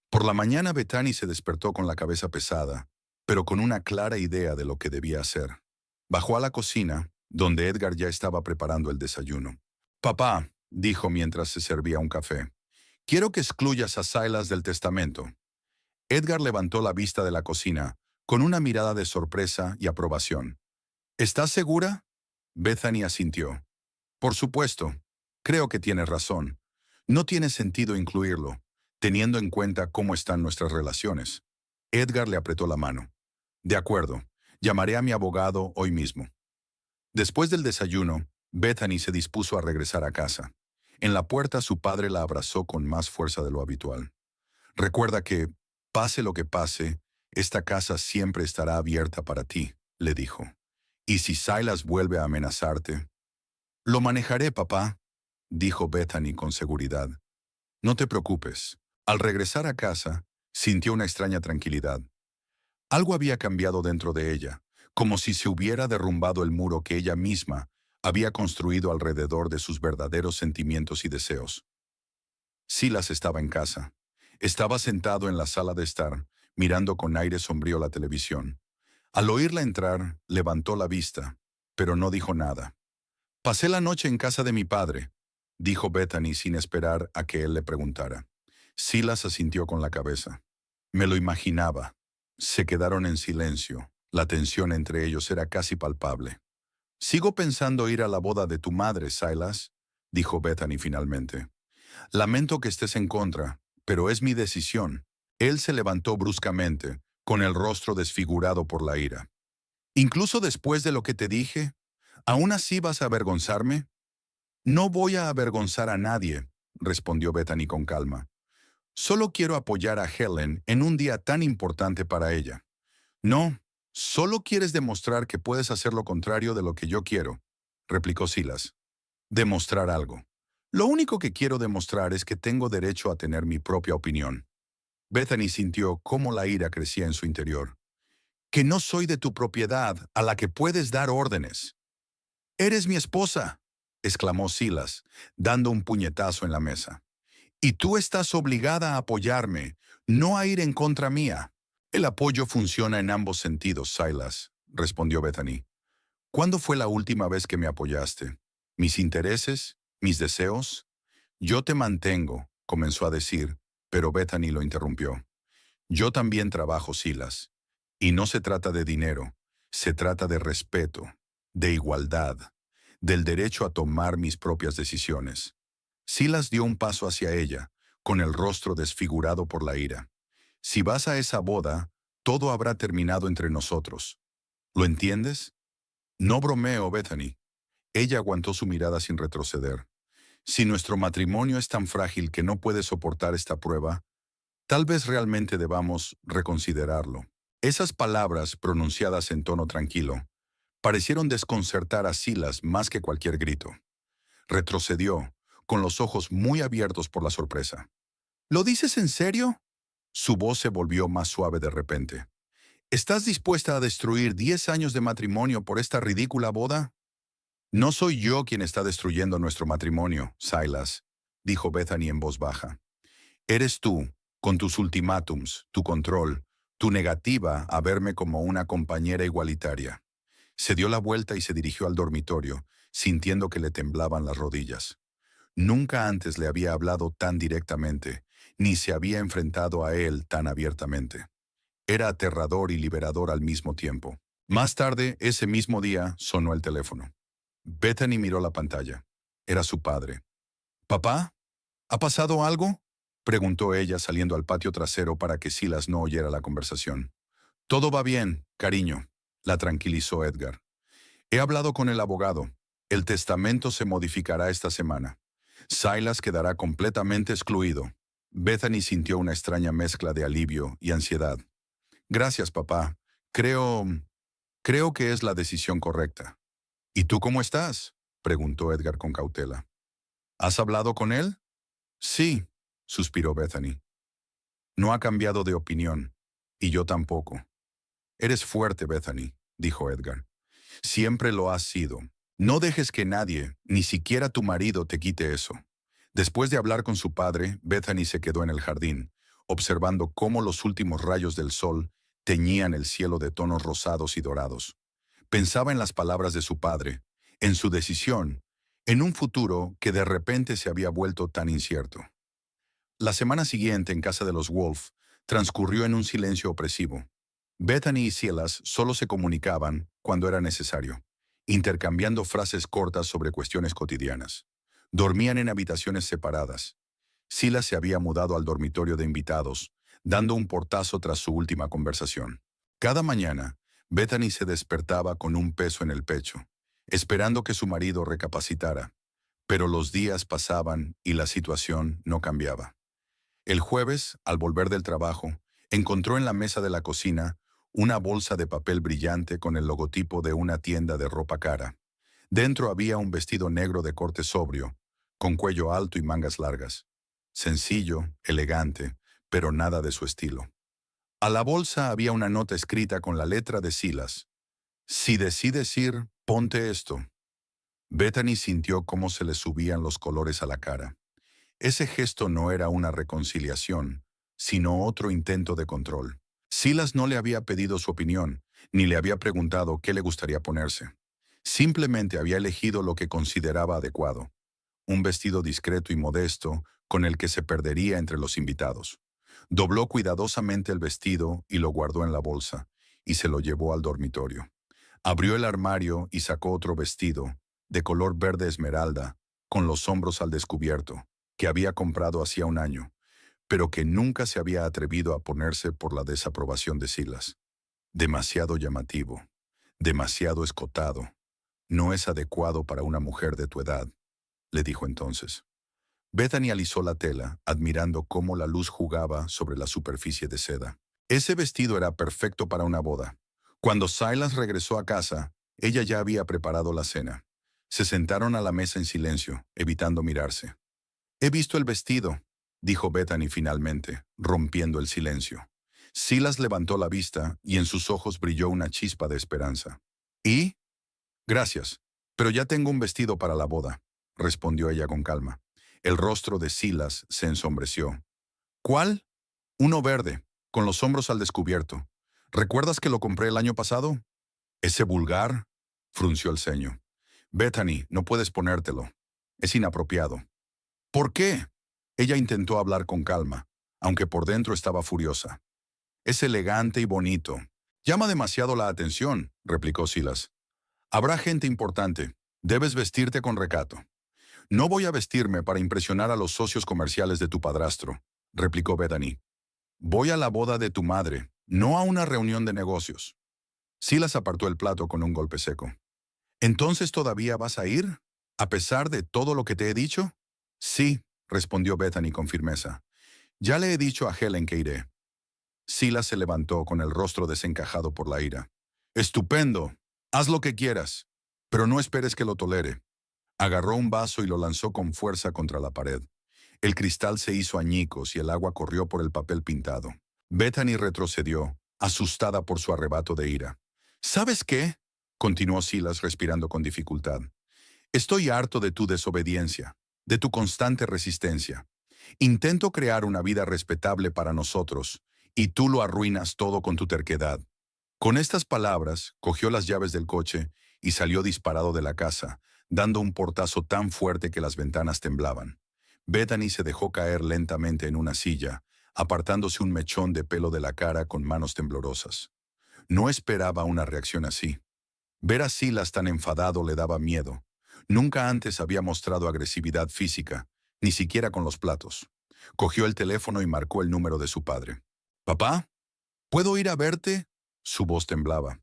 Por la mañana Bethany se despertó con la cabeza pesada, pero con una clara idea de lo que debía hacer. Bajó a la cocina, donde Edgar ya estaba preparando el desayuno. Papá, dijo mientras se servía un café, quiero que excluyas a Silas del testamento. Edgar levantó la vista de la cocina, con una mirada de sorpresa y aprobación. ¿Estás segura? Bethany asintió. Por supuesto. Creo que tienes razón. No tiene sentido incluirlo, teniendo en cuenta cómo están nuestras relaciones. Edgar le apretó la mano. De acuerdo, llamaré a mi abogado hoy mismo. Después del desayuno, Bethany se dispuso a regresar a casa. En la puerta su padre la abrazó con más fuerza de lo habitual. Recuerda que, pase lo que pase, esta casa siempre estará abierta para ti, le dijo. Y si Silas vuelve a amenazarte... Lo manejaré, papá, dijo Bethany con seguridad. No te preocupes. Al regresar a casa, sintió una extraña tranquilidad. Algo había cambiado dentro de ella, como si se hubiera derrumbado el muro que ella misma había construido alrededor de sus verdaderos sentimientos y deseos. Silas estaba en casa. Estaba sentado en la sala de estar, mirando con aire sombrío la televisión. Al oírla entrar, levantó la vista, pero no dijo nada. Pasé la noche en casa de mi padre, dijo Bethany sin esperar a que él le preguntara. Silas asintió con la cabeza. Me lo imaginaba. Se quedaron en silencio. La tensión entre ellos era casi palpable. Sigo pensando ir a la boda de tu madre, Silas, dijo Bethany finalmente. Lamento que estés en contra, pero es mi decisión. Él se levantó bruscamente, con el rostro desfigurado por la ira. Incluso después de lo que te dije, ¿aún así vas a avergonzarme? No voy a avergonzar a nadie, respondió Bethany con calma. Solo quiero apoyar a Helen en un día tan importante para ella. No, solo quieres demostrar que puedes hacer lo contrario de lo que yo quiero, replicó Silas. Demostrar algo. Lo único que quiero demostrar es que tengo derecho a tener mi propia opinión. Bethany sintió cómo la ira crecía en su interior. Que no soy de tu propiedad a la que puedes dar órdenes. Eres mi esposa, exclamó Silas, dando un puñetazo en la mesa. Y tú estás obligada a apoyarme, no a ir en contra mía. El apoyo funciona en ambos sentidos, Silas, respondió Bethany. ¿Cuándo fue la última vez que me apoyaste? ¿Mis intereses? ¿Mis deseos? Yo te mantengo, comenzó a decir, pero Bethany lo interrumpió. Yo también trabajo, Silas. Y no se trata de dinero, se trata de respeto, de igualdad, del derecho a tomar mis propias decisiones. Silas dio un paso hacia ella, con el rostro desfigurado por la ira. Si vas a esa boda, todo habrá terminado entre nosotros. ¿Lo entiendes? No bromeo, Bethany. Ella aguantó su mirada sin retroceder. Si nuestro matrimonio es tan frágil que no puede soportar esta prueba, tal vez realmente debamos reconsiderarlo. Esas palabras, pronunciadas en tono tranquilo, parecieron desconcertar a Silas más que cualquier grito. Retrocedió, con los ojos muy abiertos por la sorpresa. ¿Lo dices en serio? Su voz se volvió más suave de repente. ¿Estás dispuesta a destruir 10 años de matrimonio por esta ridícula boda? No soy yo quien está destruyendo nuestro matrimonio, Silas, dijo Bethany en voz baja. Eres tú, con tus ultimátums, tu control, tu negativa a verme como una compañera igualitaria. Se dio la vuelta y se dirigió al dormitorio, sintiendo que le temblaban las rodillas. Nunca antes le había hablado tan directamente, ni se había enfrentado a él tan abiertamente. Era aterrador y liberador al mismo tiempo. Más tarde, ese mismo día, sonó el teléfono. Bethany miró la pantalla. Era su padre. «¿Papá? ¿Ha pasado algo?», preguntó ella saliendo al patio trasero para que Silas no oyera la conversación. «Todo va bien, cariño», la tranquilizó Edgar. «He hablado con el abogado. El testamento se modificará esta semana. Silas quedará completamente excluido». Bethany sintió una extraña mezcla de alivio y ansiedad. «Gracias, papá. Creo que es la decisión correcta». «¿Y tú cómo estás?», preguntó Edgar con cautela. «¿Has hablado con él?». «Sí», suspiró Bethany. «No ha cambiado de opinión. Y yo tampoco». «Eres fuerte, Bethany», dijo Edgar. «Siempre lo has sido. No dejes que nadie, ni siquiera tu marido, te quite eso». Después de hablar con su padre, Bethany se quedó en el jardín, observando cómo los últimos rayos del sol teñían el cielo de tonos rosados y dorados. Pensaba en las palabras de su padre, en su decisión, en un futuro que de repente se había vuelto tan incierto. La semana siguiente en casa de los Wolf transcurrió en un silencio opresivo. Bethany y Silas solo se comunicaban cuando era necesario, intercambiando frases cortas sobre cuestiones cotidianas. Dormían en habitaciones separadas. Silas se había mudado al dormitorio de invitados, dando un portazo tras su última conversación. Cada mañana, Bethany se despertaba con un peso en el pecho, esperando que su marido recapacitara, pero los días pasaban y la situación no cambiaba. El jueves, al volver del trabajo, encontró en la mesa de la cocina una bolsa de papel brillante con el logotipo de una tienda de ropa cara. Dentro había un vestido negro de corte sobrio, con cuello alto y mangas largas. Sencillo, elegante, pero nada de su estilo. A la bolsa había una nota escrita con la letra de Silas. «Si decides ir, ponte esto». Bethany sintió cómo se le subían los colores a la cara. Ese gesto no era una reconciliación, sino otro intento de control. Silas no le había pedido su opinión, ni le había preguntado qué le gustaría ponerse. Simplemente había elegido lo que consideraba adecuado. Un vestido discreto y modesto, con el que se perdería entre los invitados. Dobló cuidadosamente el vestido y lo guardó en la bolsa, y se lo llevó al dormitorio. Abrió el armario y sacó otro vestido, de color verde esmeralda, con los hombros al descubierto, que había comprado hacía un año, pero que nunca se había atrevido a ponerse por la desaprobación de Silas. Demasiado llamativo, demasiado escotado. «No es adecuado para una mujer de tu edad», le dijo entonces. Bethany alisó la tela, admirando cómo la luz jugaba sobre la superficie de seda. Ese vestido era perfecto para una boda. Cuando Silas regresó a casa, ella ya había preparado la cena. Se sentaron a la mesa en silencio, evitando mirarse. «He visto el vestido», dijo Bethany finalmente, rompiendo el silencio. Silas levantó la vista y en sus ojos brilló una chispa de esperanza. «¿Y? Gracias, pero ya tengo un vestido para la boda», respondió ella con calma. El rostro de Silas se ensombreció. «¿Cuál?». «Uno verde, con los hombros al descubierto. ¿Recuerdas que lo compré el año pasado?». «¿Ese vulgar?», frunció el ceño. «Bethany, no puedes ponértelo. Es inapropiado». «¿Por qué?». Ella intentó hablar con calma, aunque por dentro estaba furiosa. «Es elegante y bonito. Llama demasiado la atención», replicó Silas. «Habrá gente importante. Debes vestirte con recato». «No voy a vestirme para impresionar a los socios comerciales de tu padrastro», replicó Bethany. «Voy a la boda de tu madre, no a una reunión de negocios». Silas apartó el plato con un golpe seco. «¿Entonces todavía vas a ir? ¿A pesar de todo lo que te he dicho?». «Sí», respondió Bethany con firmeza. «Ya le he dicho a Helen que iré». Silas se levantó con el rostro desencajado por la ira. «Estupendo. Haz lo que quieras, pero no esperes que lo tolere». Agarró un vaso y lo lanzó con fuerza contra la pared. El cristal se hizo añicos y el agua corrió por el papel pintado. Bethany retrocedió, asustada por su arrebato de ira. «¿Sabes qué?», continuó Silas respirando con dificultad. «Estoy harto de tu desobediencia, de tu constante resistencia. Intento crear una vida respetable para nosotros, y tú lo arruinas todo con tu terquedad. Con estas palabras, cogió las llaves del coche y salió disparado de la casa, dando un portazo tan fuerte que las ventanas temblaban. Bethany se dejó caer lentamente en una silla, apartándose un mechón de pelo de la cara con manos temblorosas. No esperaba una reacción así. Ver a Silas tan enfadado le daba miedo. Nunca antes había mostrado agresividad física, ni siquiera con los platos. Cogió el teléfono y marcó el número de su padre. «¿Papá? ¿Puedo ir a verte?» Su voz temblaba.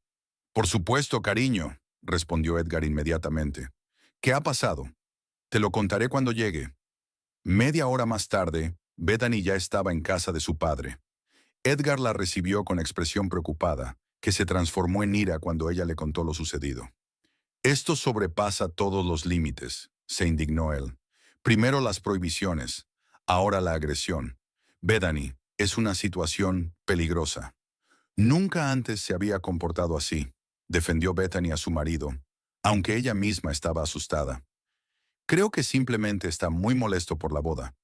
«Por supuesto, cariño», respondió Edgar inmediatamente. «¿Qué ha pasado? Te lo contaré cuando llegue». Media hora más tarde, Bethany ya estaba en casa de su padre. Edgar la recibió con expresión preocupada, que se transformó en ira cuando ella le contó lo sucedido. «Esto sobrepasa todos los límites», se indignó él. «Primero las prohibiciones, ahora la agresión. Bethany, es una situación peligrosa». Nunca antes se había comportado así, defendió Bethany a su marido, aunque ella misma estaba asustada. «Creo que simplemente está muy molesto por la boda».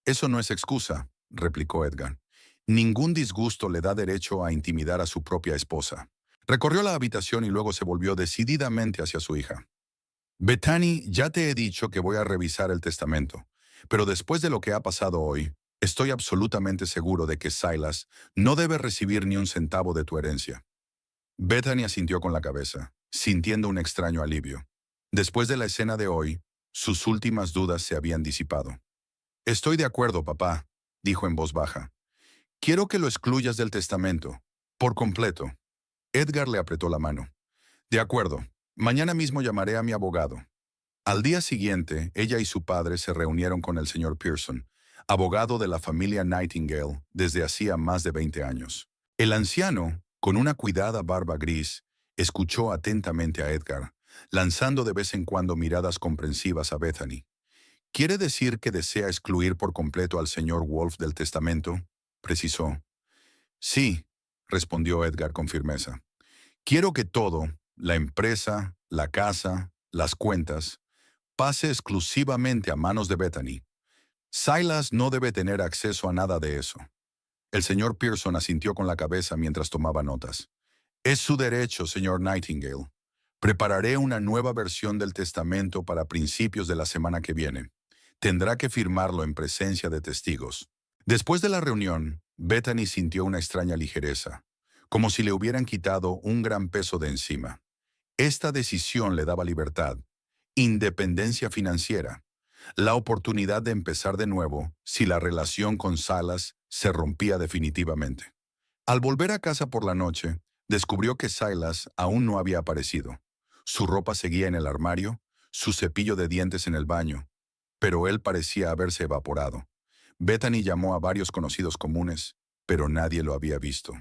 «Eso no es excusa», replicó Edgar. «Ningún disgusto le da derecho a intimidar a su propia esposa». Recorrió la habitación y luego se volvió decididamente hacia su hija. «Bethany, ya te he dicho que voy a revisar el testamento, pero después de lo que ha pasado hoy, estoy absolutamente seguro de que Silas no debe recibir ni un centavo de tu herencia». Bethany asintió con la cabeza, sintiendo un extraño alivio. Después de la escena de hoy, sus últimas dudas se habían disipado. «Estoy de acuerdo, papá», dijo en voz baja. «Quiero que lo excluyas del testamento, por completo». Edgar le apretó la mano. «De acuerdo, mañana mismo llamaré a mi abogado». Al día siguiente, ella y su padre se reunieron con el señor Pearson, abogado de la familia Nightingale desde hacía más de 20 años. El anciano, con una cuidada barba gris, escuchó atentamente a Edgar, lanzando de vez en cuando miradas comprensivas a Bethany. «¿Quiere decir que desea excluir por completo al señor Wolf del testamento?», precisó. «Sí», respondió Edgar con firmeza. «Quiero que todo, la empresa, la casa, las cuentas, pase exclusivamente a manos de Bethany. Silas no debe tener acceso a nada de eso». El señor Pearson asintió con la cabeza mientras tomaba notas. «Es su derecho, señor Nightingale. Prepararé una nueva versión del testamento para principios de la semana que viene. Tendrá que firmarlo en presencia de testigos». Después de la reunión, Bethany sintió una extraña ligereza, como si le hubieran quitado un gran peso de encima. Esta decisión le daba libertad, independencia financiera, la oportunidad de empezar de nuevo si la relación con Silas se rompía definitivamente. Al volver a casa por la noche, descubrió que Silas aún no había aparecido. Su ropa seguía en el armario, su cepillo de dientes en el baño, pero él parecía haberse evaporado. Bethany llamó a varios conocidos comunes, pero nadie lo había visto.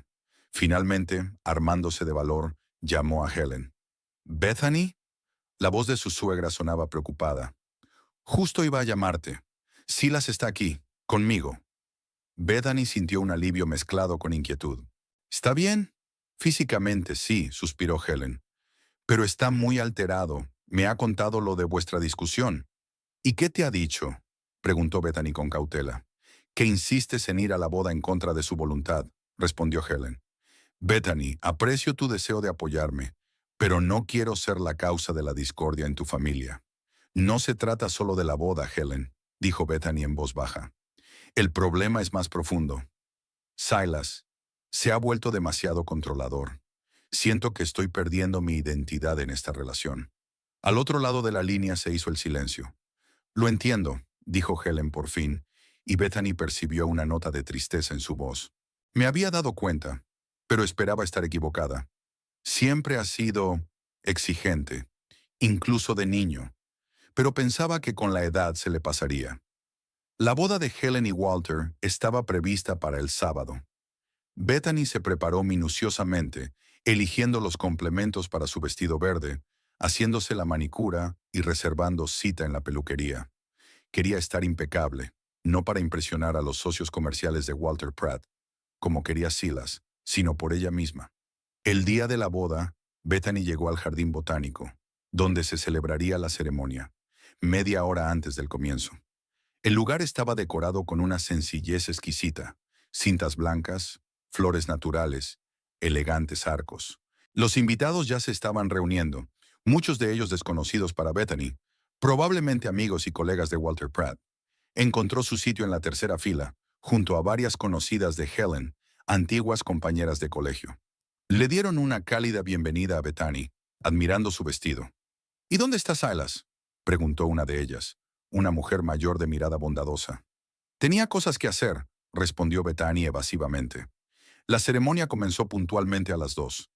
Finalmente, armándose de valor, llamó a Helen. «¿Bethany?» La voz de su suegra sonaba preocupada. «Justo iba a llamarte. Silas está aquí, conmigo». Bethany sintió un alivio mezclado con inquietud. «¿Está bien?» «Físicamente sí», suspiró Helen. «Pero está muy alterado. Me ha contado lo de vuestra discusión». «¿Y qué te ha dicho?», preguntó Bethany con cautela. «Que insistes en ir a la boda en contra de su voluntad», respondió Helen. «Bethany, aprecio tu deseo de apoyarme, pero no quiero ser la causa de la discordia en tu familia». «No se trata solo de la boda, Helen», dijo Bethany en voz baja. «El problema es más profundo. Silas se ha vuelto demasiado controlador. Siento que estoy perdiendo mi identidad en esta relación». Al otro lado de la línea se hizo el silencio. «Lo entiendo», dijo Helen por fin, y Bethany percibió una nota de tristeza en su voz. «Me había dado cuenta, pero esperaba estar equivocada. Siempre ha sido exigente, incluso de niño, pero pensaba que con la edad se le pasaría». La boda de Helen y Walter estaba prevista para el sábado. Bethany se preparó minuciosamente, eligiendo los complementos para su vestido verde, haciéndose la manicura y reservando cita en la peluquería. Quería estar impecable, no para impresionar a los socios comerciales de Walter Pratt, como quería Silas, sino por ella misma. El día de la boda, Bethany llegó al jardín botánico, donde se celebraría la ceremonia, media hora antes del comienzo. El lugar estaba decorado con una sencillez exquisita: cintas blancas, flores naturales, elegantes arcos. Los invitados ya se estaban reuniendo, muchos de ellos desconocidos para Bethany, probablemente amigos y colegas de Walter Pratt. Encontró su sitio en la tercera fila, junto a varias conocidas de Helen, antiguas compañeras de colegio. Le dieron una cálida bienvenida a Bethany, admirando su vestido. ¿Y dónde está Silas?, preguntó una de ellas, una mujer mayor de mirada bondadosa. Tenía cosas que hacer, respondió Bethany evasivamente. La ceremonia comenzó puntualmente a las 2.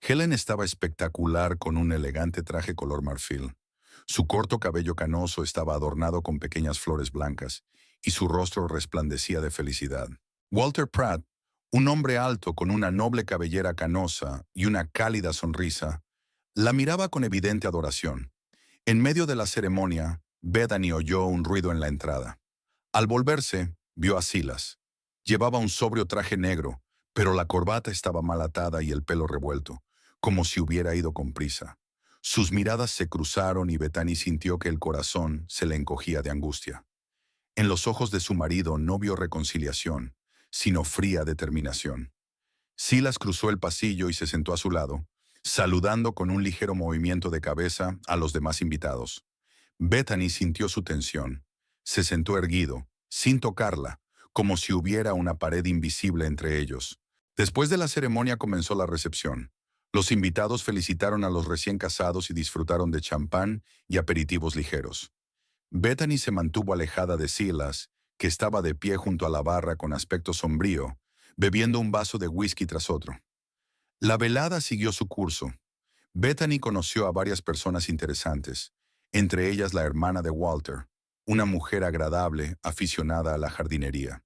Helen estaba espectacular con un elegante traje color marfil. Su corto cabello canoso estaba adornado con pequeñas flores blancas, y su rostro resplandecía de felicidad. Walter Pratt, un hombre alto con una noble cabellera canosa y una cálida sonrisa, la miraba con evidente adoración. En medio de la ceremonia, Bethany oyó un ruido en la entrada. Al volverse, vio a Silas. Llevaba un sobrio traje negro, pero la corbata estaba mal atada y el pelo revuelto, como si hubiera ido con prisa. Sus miradas se cruzaron y Bethany sintió que el corazón se le encogía de angustia. En los ojos de su marido no vio reconciliación, sino fría determinación. Silas cruzó el pasillo y se sentó a su lado, saludando con un ligero movimiento de cabeza a los demás invitados. Bethany sintió su tensión. Se sentó erguido, sin tocarla, como si hubiera una pared invisible entre ellos. Después de la ceremonia comenzó la recepción. Los invitados felicitaron a los recién casados y disfrutaron de champán y aperitivos ligeros. Bethany se mantuvo alejada de Silas, que estaba de pie junto a la barra con aspecto sombrío, bebiendo un vaso de whisky tras otro. La velada siguió su curso. Bethany conoció a varias personas interesantes, entre ellas la hermana de Walter, una mujer agradable, aficionada a la jardinería.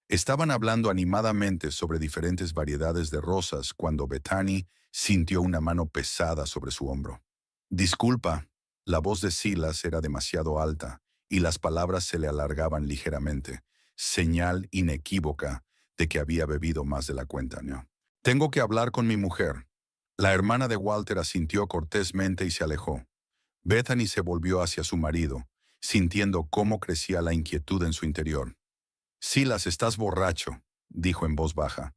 Estaban hablando animadamente sobre diferentes variedades de rosas cuando Bethany sintió una mano pesada sobre su hombro. Disculpa, la voz de Silas era demasiado alta y las palabras se le alargaban ligeramente, señal inequívoca de que había bebido más de la cuenta, ¿no? Tengo que hablar con mi mujer. La hermana de Walter asintió cortésmente y se alejó. Bethany se volvió hacia su marido, sintiendo cómo crecía la inquietud en su interior. Silas, estás borracho, dijo en voz baja.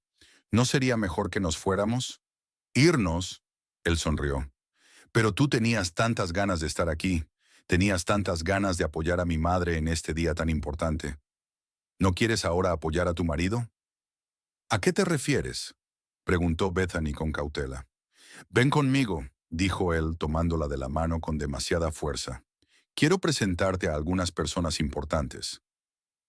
¿No sería mejor que nos fuéramos? ¿Irnos? Él sonrió. Pero tú tenías tantas ganas de estar aquí, tenías tantas ganas de apoyar a mi madre en este día tan importante. ¿No quieres ahora apoyar a tu marido? ¿A qué te refieres?, preguntó Bethany con cautela. Ven conmigo, dijo él tomándola de la mano con demasiada fuerza. Quiero presentarte a algunas personas importantes.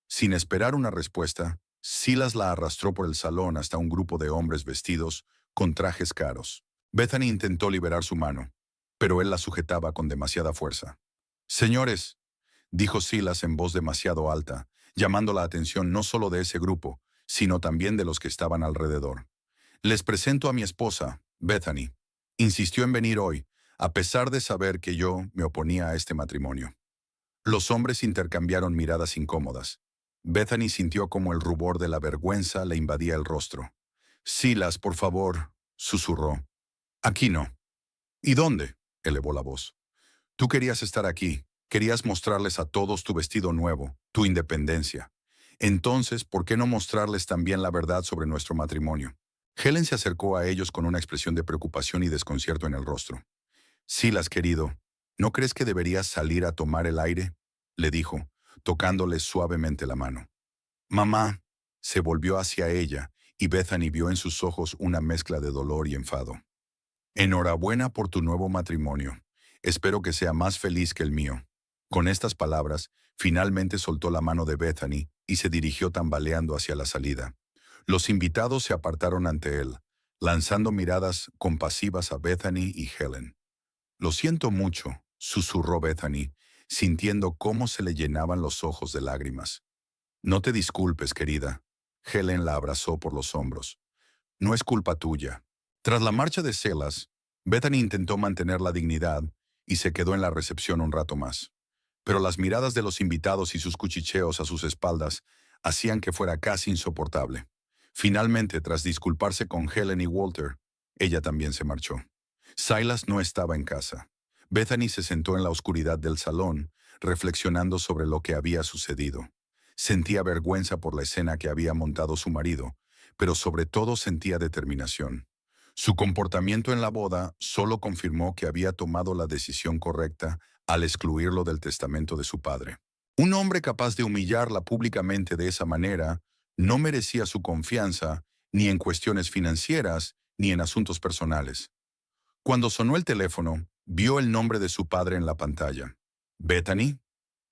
Sin esperar una respuesta, Silas la arrastró por el salón hasta un grupo de hombres vestidos con trajes caros. Bethany intentó liberar su mano, pero él la sujetaba con demasiada fuerza. Señores, dijo Silas en voz demasiado alta, llamando la atención no solo de ese grupo, sino también de los que estaban alrededor. Les presento a mi esposa, Bethany. Insistió en venir hoy, a pesar de saber que yo me oponía a este matrimonio. Los hombres intercambiaron miradas incómodas. Bethany sintió como el rubor de la vergüenza le invadía el rostro. Silas, por favor, susurró. Aquí no. ¿Y dónde?, elevó la voz. Tú querías estar aquí, querías mostrarles a todos tu vestido nuevo, tu independencia. Entonces, ¿por qué no mostrarles también la verdad sobre nuestro matrimonio? Helen se acercó a ellos con una expresión de preocupación y desconcierto en el rostro. Silas, querido, ¿no crees que deberías salir a tomar el aire?, le dijo, tocándole suavemente la mano. Mamá, se volvió hacia ella, y Bethany vio en sus ojos una mezcla de dolor y enfado. Enhorabuena por tu nuevo matrimonio. Espero que sea más feliz que el mío. Con estas palabras, finalmente soltó la mano de Bethany y se dirigió tambaleando hacia la salida. Los invitados se apartaron ante él, lanzando miradas compasivas a Bethany y Helen. Lo siento mucho, susurró Bethany, sintiendo cómo se le llenaban los ojos de lágrimas. No te disculpes, querida. Helen la abrazó por los hombros. No es culpa tuya. Tras la marcha de Silas, Bethany intentó mantener la dignidad y se quedó en la recepción un rato más. Pero las miradas de los invitados y sus cuchicheos a sus espaldas hacían que fuera casi insoportable. Finalmente, tras disculparse con Helen y Walter, ella también se marchó. Silas no estaba en casa. Bethany se sentó en la oscuridad del salón, reflexionando sobre lo que había sucedido. Sentía vergüenza por la escena que había montado su marido, pero sobre todo sentía determinación. Su comportamiento en la boda solo confirmó que había tomado la decisión correcta al excluirlo del testamento de su padre. Un hombre capaz de humillarla públicamente de esa manera no merecía su confianza ni en cuestiones financieras ni en asuntos personales. Cuando sonó el teléfono, vio el nombre de su padre en la pantalla. ¿Bethany?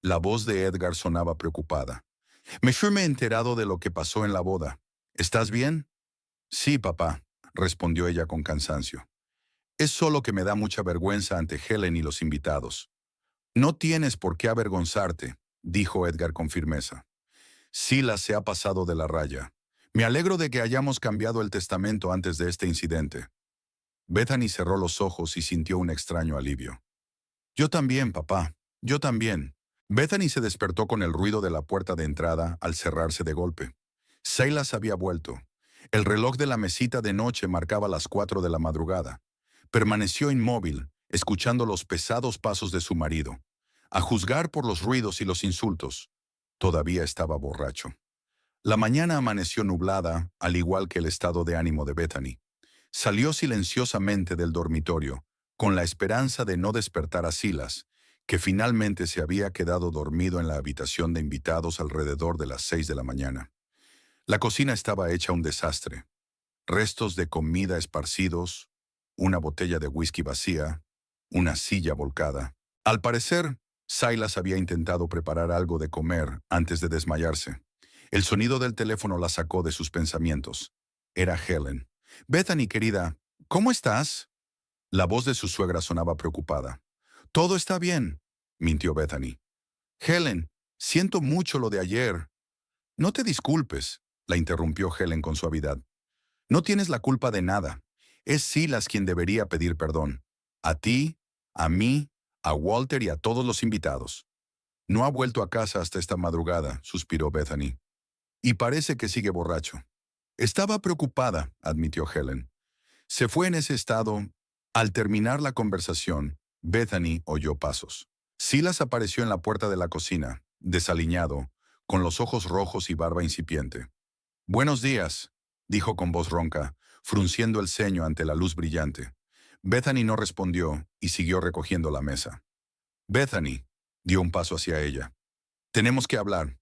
La voz de Edgar sonaba preocupada. Me he enterado de lo que pasó en la boda. ¿Estás bien? Sí, papá, respondió ella con cansancio. Es solo que me da mucha vergüenza ante Helen y los invitados. No tienes por qué avergonzarte, dijo Edgar con firmeza. Silas se ha pasado de la raya. Me alegro de que hayamos cambiado el testamento antes de este incidente. Bethany cerró los ojos y sintió un extraño alivio. Yo también, papá. Yo también. Bethany se despertó con el ruido de la puerta de entrada al cerrarse de golpe. Silas había vuelto. El reloj de la mesita de noche marcaba las 4 de la madrugada. Permaneció inmóvil, escuchando los pesados pasos de su marido. A juzgar por los ruidos y los insultos, todavía estaba borracho. La mañana amaneció nublada, al igual que el estado de ánimo de Bethany. Salió silenciosamente del dormitorio, con la esperanza de no despertar a Silas, que finalmente se había quedado dormido en la habitación de invitados alrededor de las 6 de la mañana. La cocina estaba hecha un desastre. Restos de comida esparcidos, una botella de whisky vacía, una silla volcada. Al parecer, Silas había intentado preparar algo de comer antes de desmayarse. El sonido del teléfono la sacó de sus pensamientos. Era Helen. «Bethany, querida, ¿cómo estás?» La voz de su suegra sonaba preocupada. «Todo está bien», mintió Bethany. «Helen, siento mucho lo de ayer». «No te disculpes», la interrumpió Helen con suavidad. «No tienes la culpa de nada. Es Silas quien debería pedir perdón. A ti, a mí, a Walter y a todos los invitados». «No ha vuelto a casa hasta esta madrugada», suspiró Bethany. «Y parece que sigue borracho». «Estaba preocupada», admitió Helen. Se fue en ese estado. Al terminar la conversación, Bethany oyó pasos. Silas apareció en la puerta de la cocina, desaliñado, con los ojos rojos y barba incipiente. «Buenos días», dijo con voz ronca, frunciendo el ceño ante la luz brillante. Bethany no respondió y siguió recogiendo la mesa. «Bethany», dio un paso hacia ella. «Tenemos que hablar».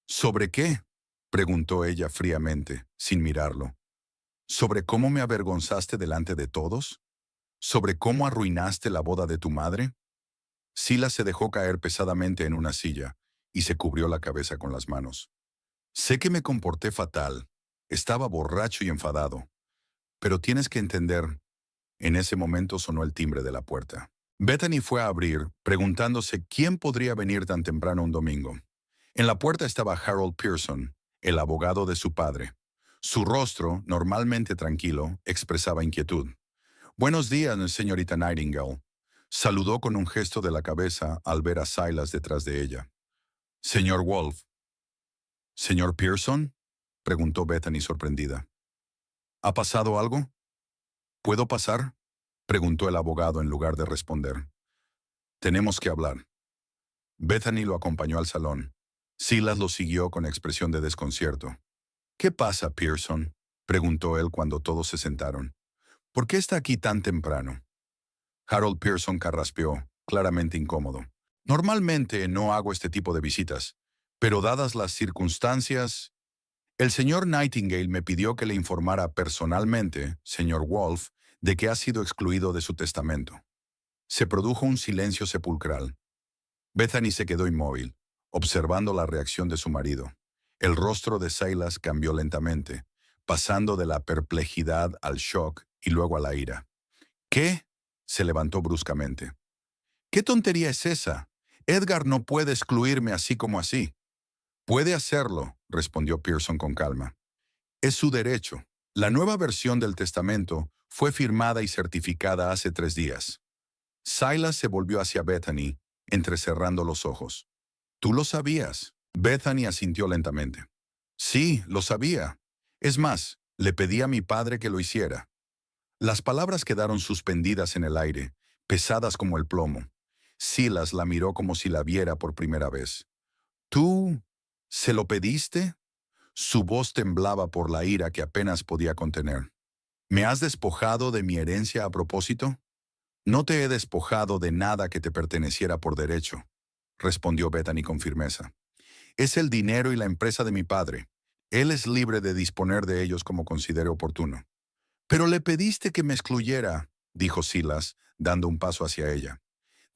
«¿Sobre qué?», preguntó ella fríamente, sin mirarlo. ¿Sobre cómo me avergonzaste delante de todos? ¿Sobre cómo arruinaste la boda de tu madre? Silas se dejó caer pesadamente en una silla y se cubrió la cabeza con las manos. Sé que me comporté fatal. Estaba borracho y enfadado. Pero tienes que entender. En ese momento sonó el timbre de la puerta. Bethany fue a abrir, preguntándose quién podría venir tan temprano un domingo. En la puerta estaba Harold Pearson, el abogado de su padre. Su rostro, normalmente tranquilo, expresaba inquietud. «Buenos días, señorita Nightingale», saludó con un gesto de la cabeza al ver a Silas detrás de ella. «Señor Wolf». «¿Señor Pearson?», preguntó Bethany sorprendida. «¿Ha pasado algo?» «¿Puedo pasar?», preguntó el abogado en lugar de responder. «Tenemos que hablar». Bethany lo acompañó al salón. Silas lo siguió con expresión de desconcierto. «¿Qué pasa, Pearson?», preguntó él cuando todos se sentaron. «¿Por qué está aquí tan temprano?» Harold Pearson carraspeó, claramente incómodo. «Normalmente no hago este tipo de visitas, pero dadas las circunstancias...» «El señor Nightingale me pidió que le informara personalmente, señor Wolf, de que ha sido excluido de su testamento». Se produjo un silencio sepulcral. Bethany se quedó inmóvil, observando la reacción de su marido. El rostro de Silas cambió lentamente, pasando de la perplejidad al shock y luego a la ira. «¿Qué?», se levantó bruscamente. «¿Qué tontería es esa? Edgar no puede excluirme así como así». «Puede hacerlo», respondió Pearson con calma. «Es su derecho. La nueva versión del testamento fue firmada y certificada hace 3 días». Silas se volvió hacia Bethany, entrecerrando los ojos. «¿Tú lo sabías?» Bethany asintió lentamente. «Sí, lo sabía. Es más, le pedí a mi padre que lo hiciera». Las palabras quedaron suspendidas en el aire, pesadas como el plomo. Silas la miró como si la viera por primera vez. ¿Tú se lo pediste? Su voz temblaba por la ira que apenas podía contener. ¿Me has despojado de mi herencia a propósito? No te he despojado de nada que te perteneciera por derecho, respondió Bethany con firmeza. Es el dinero y la empresa de mi padre. Él es libre de disponer de ellos como considere oportuno. Pero le pediste que me excluyera, dijo Silas, dando un paso hacia ella.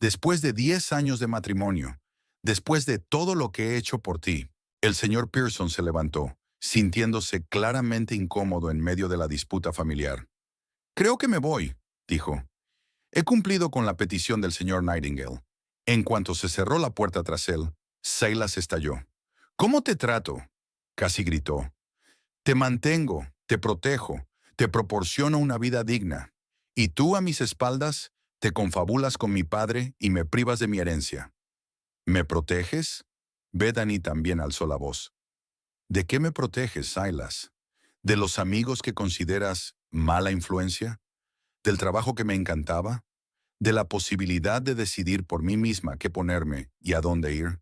Después de 10 años de matrimonio, después de todo lo que he hecho por ti, el señor Pearson se levantó, sintiéndose claramente incómodo en medio de la disputa familiar. Creo que me voy, dijo. He cumplido con la petición del señor Nightingale. En cuanto se cerró la puerta tras él, Silas estalló. ¿Cómo te trato? Casi gritó. Te mantengo, te protejo, te proporciono una vida digna. Y tú a mis espaldas te confabulas con mi padre y me privas de mi herencia. ¿Me proteges? Bethany también alzó la voz. ¿De qué me proteges, Silas? ¿De los amigos que consideras mala influencia? ¿Del trabajo que me encantaba? ¿De la posibilidad de decidir por mí misma qué ponerme y a dónde ir?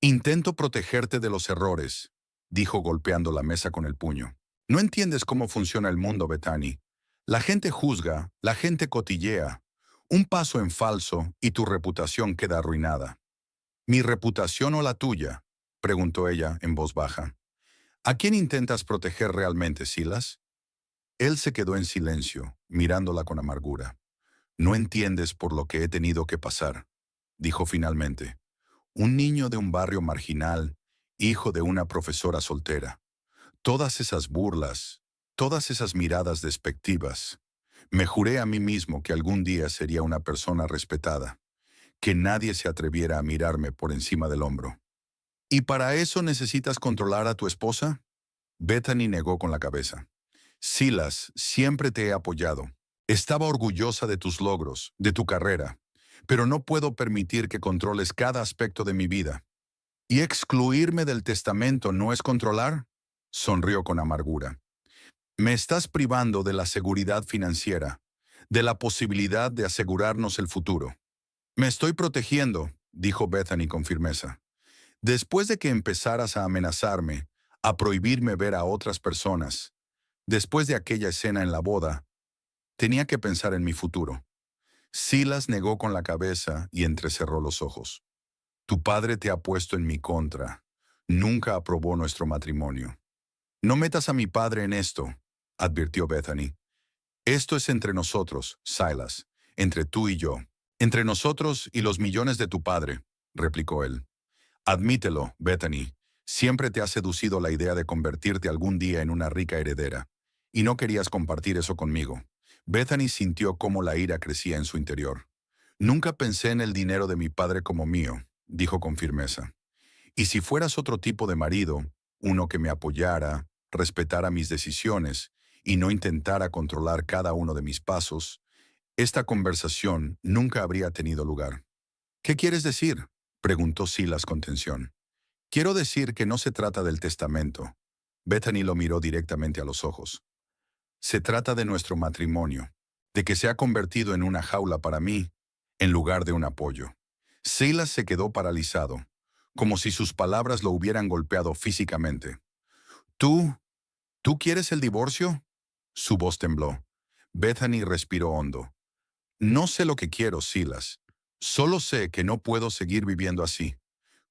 Intento protegerte de los errores, dijo golpeando la mesa con el puño. No entiendes cómo funciona el mundo, Bethany. La gente juzga, la gente cotillea. Un paso en falso y tu reputación queda arruinada. ¿Mi reputación o la tuya? Preguntó ella en voz baja. ¿A quién intentas proteger realmente, Silas? Él se quedó en silencio, mirándola con amargura. No entiendes por lo que he tenido que pasar, dijo finalmente. Un niño de un barrio marginal, hijo de una profesora soltera. Todas esas burlas, todas esas miradas despectivas. Me juré a mí mismo que algún día sería una persona respetada, que nadie se atreviera a mirarme por encima del hombro. ¿Y para eso necesitas controlar a tu esposa? Bethany negó con la cabeza. Silas, siempre te he apoyado. Estaba orgullosa de tus logros, de tu carrera, pero no puedo permitir que controles cada aspecto de mi vida. ¿Y excluirme del testamento no es controlar? Sonrió con amargura. Me estás privando de la seguridad financiera, de la posibilidad de asegurarnos el futuro. Me estoy protegiendo, dijo Bethany con firmeza. Después de que empezaras a amenazarme, a prohibirme ver a otras personas, después de aquella escena en la boda, tenía que pensar en mi futuro. Silas negó con la cabeza y entrecerró los ojos. Tu padre te ha puesto en mi contra. Nunca aprobó nuestro matrimonio. No metas a mi padre en esto, advirtió Bethany. Esto es entre nosotros, Silas, entre tú y yo. Entre nosotros y los millones de tu padre, replicó él. Admítelo, Bethany. Siempre te ha seducido la idea de convertirte algún día en una rica heredera. Y no querías compartir eso conmigo. Bethany sintió cómo la ira crecía en su interior. Nunca pensé en el dinero de mi padre como mío, dijo con firmeza. Y si fueras otro tipo de marido, uno que me apoyara, respetara mis decisiones y no intentara controlar cada uno de mis pasos, esta conversación nunca habría tenido lugar. ¿Qué quieres decir?, preguntó Silas con tensión. Quiero decir que no se trata del testamento. Bethany lo miró directamente a los ojos. Se trata de nuestro matrimonio, de que se ha convertido en una jaula para mí, en lugar de un apoyo. Silas se quedó paralizado, como si sus palabras lo hubieran golpeado físicamente. ¿Tú quieres el divorcio? Su voz tembló. Bethany respiró hondo. No sé lo que quiero, Silas. Solo sé que no puedo seguir viviendo así.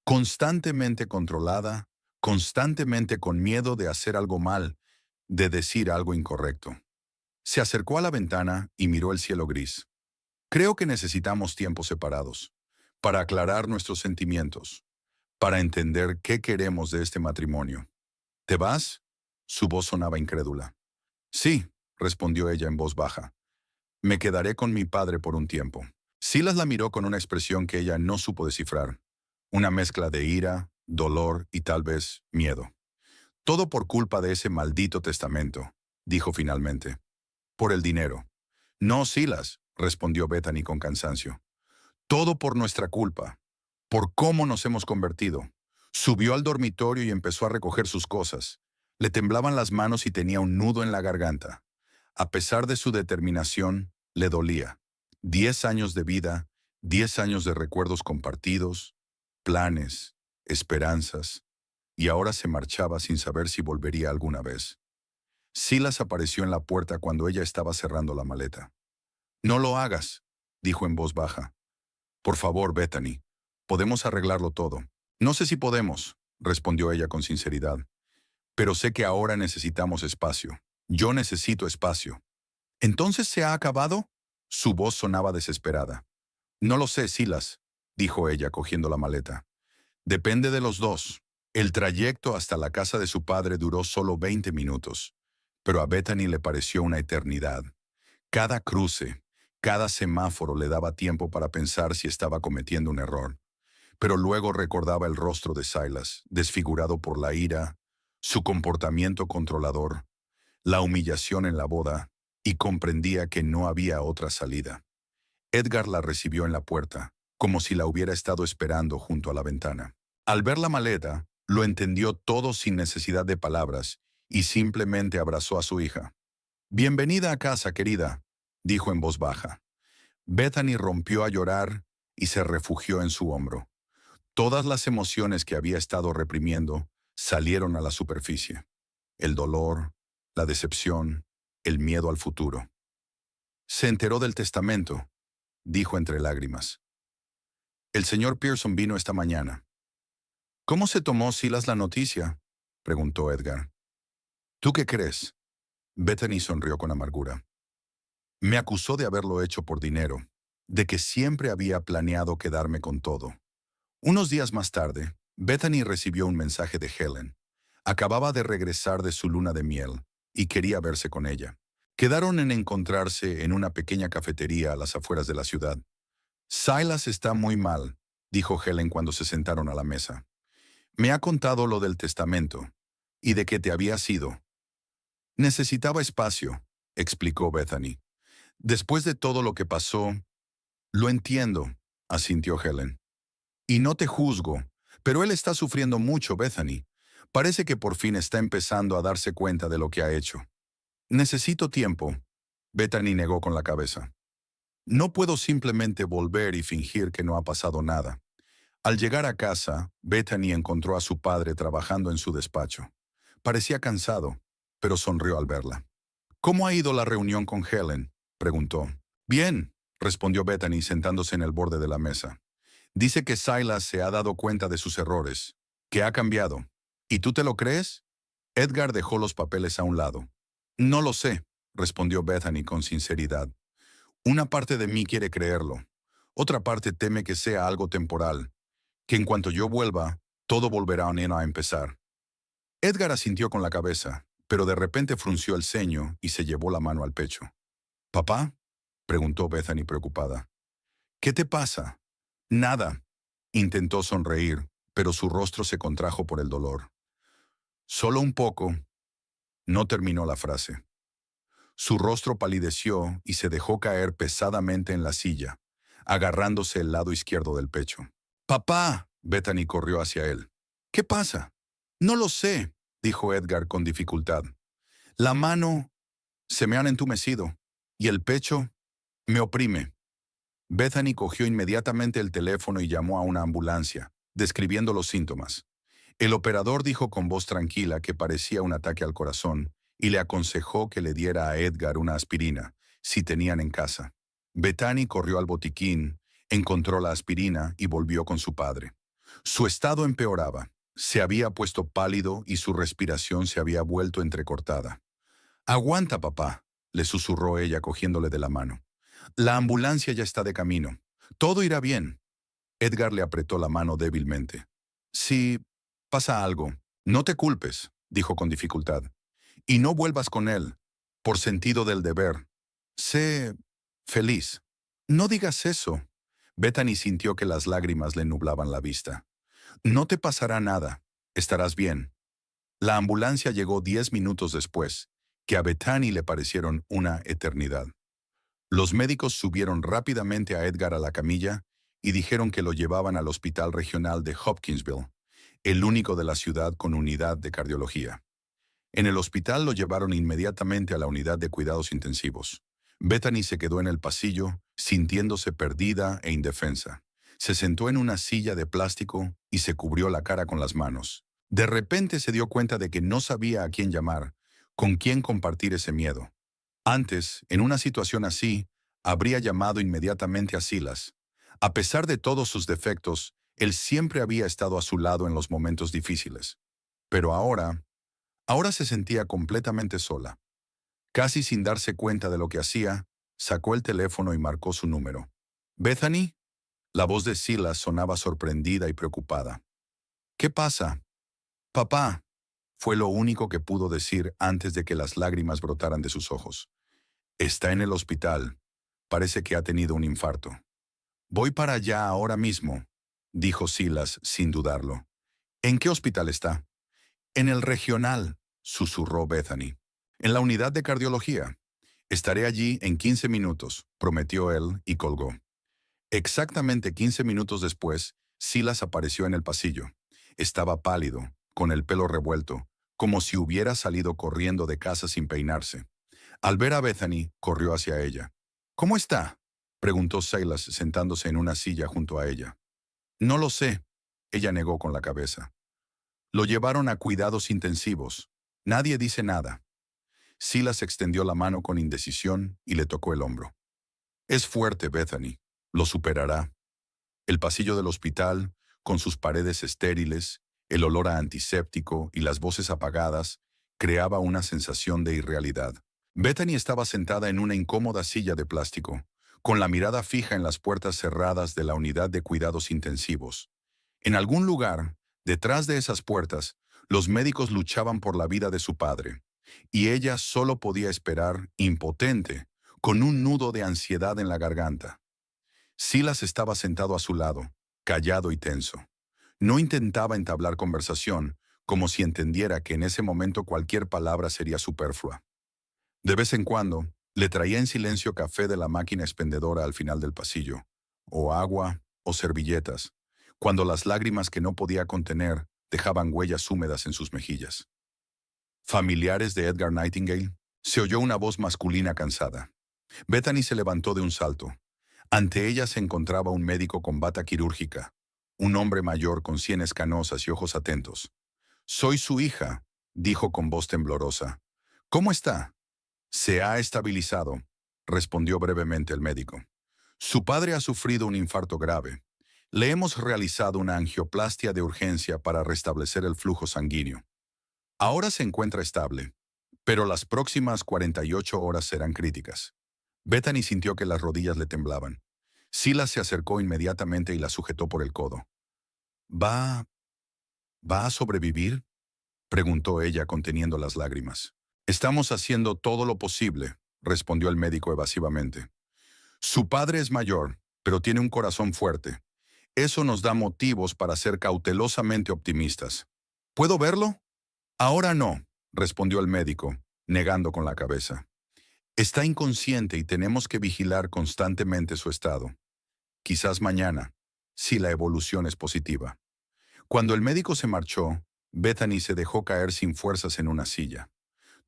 Constantemente controlada, constantemente con miedo de hacer algo mal, de decir algo incorrecto. Se acercó a la ventana y miró el cielo gris. Creo que necesitamos tiempos separados, para aclarar nuestros sentimientos, para entender qué queremos de este matrimonio. ¿Te vas? Su voz sonaba incrédula. Sí, respondió ella en voz baja. Me quedaré con mi padre por un tiempo. Silas la miró con una expresión que ella no supo descifrar. Una mezcla de ira, dolor y tal vez miedo. Todo por culpa de ese maldito testamento, dijo finalmente. Por el dinero. No, Silas, respondió Bethany con cansancio. Todo por nuestra culpa, por cómo nos hemos convertido. Subió al dormitorio y empezó a recoger sus cosas. Le temblaban las manos y tenía un nudo en la garganta. A pesar de su determinación, le dolía. 10 años de vida, 10 años de recuerdos compartidos, planes, esperanzas, y ahora se marchaba sin saber si volvería alguna vez. Silas apareció en la puerta cuando ella estaba cerrando la maleta. «No lo hagas», dijo en voz baja. «Por favor, Bethany, podemos arreglarlo todo». «No sé si podemos», respondió ella con sinceridad, «pero sé que ahora necesitamos espacio. Yo necesito espacio». «¿Entonces se ha acabado?» Su voz sonaba desesperada. «No lo sé, Silas», dijo ella cogiendo la maleta. «Depende de los dos». El trayecto hasta la casa de su padre duró solo 20 minutos, pero a Bethany le pareció una eternidad. Cada cruce, cada semáforo le daba tiempo para pensar si estaba cometiendo un error. Pero luego recordaba el rostro de Silas, desfigurado por la ira, su comportamiento controlador, la humillación en la boda, y comprendía que no había otra salida. Edgar la recibió en la puerta, como si la hubiera estado esperando junto a la ventana. Al ver la maleta, lo entendió todo sin necesidad de palabras, y simplemente abrazó a su hija. «Bienvenida a casa, querida», dijo en voz baja. Bethany rompió a llorar y se refugió en su hombro. Todas las emociones que había estado reprimiendo salieron a la superficie. El dolor, la decepción, el miedo al futuro. «Se enteró del testamento», dijo entre lágrimas. «El señor Pearson vino esta mañana». «¿Cómo se tomó Silas la noticia?», preguntó Edgar. «¿Tú qué crees?». Bethany sonrió con amargura. «Me acusó de haberlo hecho por dinero, de que siempre había planeado quedarme con todo». Unos días más tarde, Bethany recibió un mensaje de Helen. Acababa de regresar de su luna de miel y quería verse con ella. Quedaron en encontrarse en una pequeña cafetería a las afueras de la ciudad. «Silas está muy mal», dijo Helen cuando se sentaron a la mesa. «Me ha contado lo del testamento y de que te habías ido». «Necesitaba espacio», explicó Bethany. «Después de todo lo que pasó». «Lo entiendo», asintió Helen. «Y no te juzgo, pero él está sufriendo mucho, Bethany. Parece que por fin está empezando a darse cuenta de lo que ha hecho». «Necesito tiempo», Bethany negó con la cabeza. «No puedo simplemente volver y fingir que no ha pasado nada». Al llegar a casa, Bethany encontró a su padre trabajando en su despacho. Parecía cansado, pero sonrió al verla. «¿Cómo ha ido la reunión con Helen?», preguntó. «Bien», respondió Bethany sentándose en el borde de la mesa. «Dice que Silas se ha dado cuenta de sus errores, que ha cambiado. ¿Y tú te lo crees?». Edgar dejó los papeles a un lado. «No lo sé», respondió Bethany con sinceridad. «Una parte de mí quiere creerlo. Otra parte teme que sea algo temporal, que en cuanto yo vuelva, todo volverá a empezar». Edgar asintió con la cabeza, pero de repente frunció el ceño y se llevó la mano al pecho. «¿Papá?», preguntó Bethany preocupada. «¿Qué te pasa?». «Nada». Intentó sonreír, pero su rostro se contrajo por el dolor. «Solo un poco». No terminó la frase. Su rostro palideció y se dejó caer pesadamente en la silla, agarrándose el lado izquierdo del pecho. «¡Papá!», Bethany corrió hacia él. «¿Qué pasa?». «No lo sé», dijo Edgar con dificultad. «La mano se me han entumecido y el pecho me oprime». Bethany cogió inmediatamente el teléfono y llamó a una ambulancia, describiendo los síntomas. El operador dijo con voz tranquila que parecía un ataque al corazón y le aconsejó que le diera a Edgar una aspirina, si tenían en casa. Bethany corrió al botiquín, encontró la aspirina y volvió con su padre. Su estado empeoraba. Se había puesto pálido y su respiración se había vuelto entrecortada. «Aguanta, papá», le susurró ella cogiéndole de la mano. «La ambulancia ya está de camino. Todo irá bien». Edgar le apretó la mano débilmente. «Si pasa algo, no te culpes», dijo con dificultad. «Y no vuelvas con él, por sentido del deber. Sé feliz». «No digas eso». Bethany sintió que las lágrimas le nublaban la vista. «No te pasará nada. Estarás bien». La ambulancia llegó 10 minutos después, que a Bethany le parecieron una eternidad. Los médicos subieron rápidamente a Edgar a la camilla y dijeron que lo llevaban al Hospital Regional de Hopkinsville, el único de la ciudad con unidad de cardiología. En el hospital lo llevaron inmediatamente a la unidad de cuidados intensivos. Bethany se quedó en el pasillo, sintiéndose perdida e indefensa. Se sentó en una silla de plástico y se cubrió la cara con las manos. De repente se dio cuenta de que no sabía a quién llamar, con quién compartir ese miedo. Antes, en una situación así, habría llamado inmediatamente a Silas. A pesar de todos sus defectos, él siempre había estado a su lado en los momentos difíciles. Pero ahora se sentía completamente sola. Casi sin darse cuenta de lo que hacía, sacó el teléfono y marcó su número. «¿Bethany?» La voz de Silas sonaba sorprendida y preocupada. «¿Qué pasa?» «Papá», fue lo único que pudo decir antes de que las lágrimas brotaran de sus ojos. «Está en el hospital. Parece que ha tenido un infarto». «Voy para allá ahora mismo», dijo Silas sin dudarlo. «¿En qué hospital está?» «En el regional», susurró Bethany. «En la unidad de cardiología. Estaré allí en 15 minutos», prometió él y colgó. Exactamente 15 minutos después, Silas apareció en el pasillo. Estaba pálido, con el pelo revuelto, como si hubiera salido corriendo de casa sin peinarse. Al ver a Bethany, corrió hacia ella. «¿Cómo está?», preguntó Silas sentándose en una silla junto a ella. «No lo sé», ella negó con la cabeza. «Lo llevaron a cuidados intensivos. Nadie dice nada». Silas extendió la mano con indecisión y le tocó el hombro. «Es fuerte, Bethany. Lo superará». El pasillo del hospital, con sus paredes estériles, el olor a antiséptico y las voces apagadas, creaba una sensación de irrealidad. Bethany estaba sentada en una incómoda silla de plástico, con la mirada fija en las puertas cerradas de la unidad de cuidados intensivos. En algún lugar, detrás de esas puertas, los médicos luchaban por la vida de su padre, y ella solo podía esperar, impotente, con un nudo de ansiedad en la garganta. Silas estaba sentado a su lado, callado y tenso. No intentaba entablar conversación, como si entendiera que en ese momento cualquier palabra sería superflua. De vez en cuando, le traía en silencio café de la máquina expendedora al final del pasillo, o agua, o servilletas, cuando las lágrimas que no podía contener dejaban huellas húmedas en sus mejillas. «¿Familiares de Edgar Nightingale?», se oyó una voz masculina cansada. Bethany se levantó de un salto. Ante ella se encontraba un médico con bata quirúrgica, un hombre mayor con sienes canosas y ojos atentos. «Soy su hija», dijo con voz temblorosa. «¿Cómo está?» «Se ha estabilizado», respondió brevemente el médico. «Su padre ha sufrido un infarto grave. Le hemos realizado una angioplastia de urgencia para restablecer el flujo sanguíneo. Ahora se encuentra estable, pero las próximas 48 horas serán críticas». Bethany sintió que las rodillas le temblaban. Silas se acercó inmediatamente y la sujetó por el codo. «¿Va a sobrevivir?», preguntó ella conteniendo las lágrimas. «Estamos haciendo todo lo posible», respondió el médico evasivamente. «Su padre es mayor, pero tiene un corazón fuerte. Eso nos da motivos para ser cautelosamente optimistas». «¿Puedo verlo?». «Ahora no», respondió el médico, negando con la cabeza. «Está inconsciente y tenemos que vigilar constantemente su estado. Quizás mañana, si la evolución es positiva». Cuando el médico se marchó, Bethany se dejó caer sin fuerzas en una silla.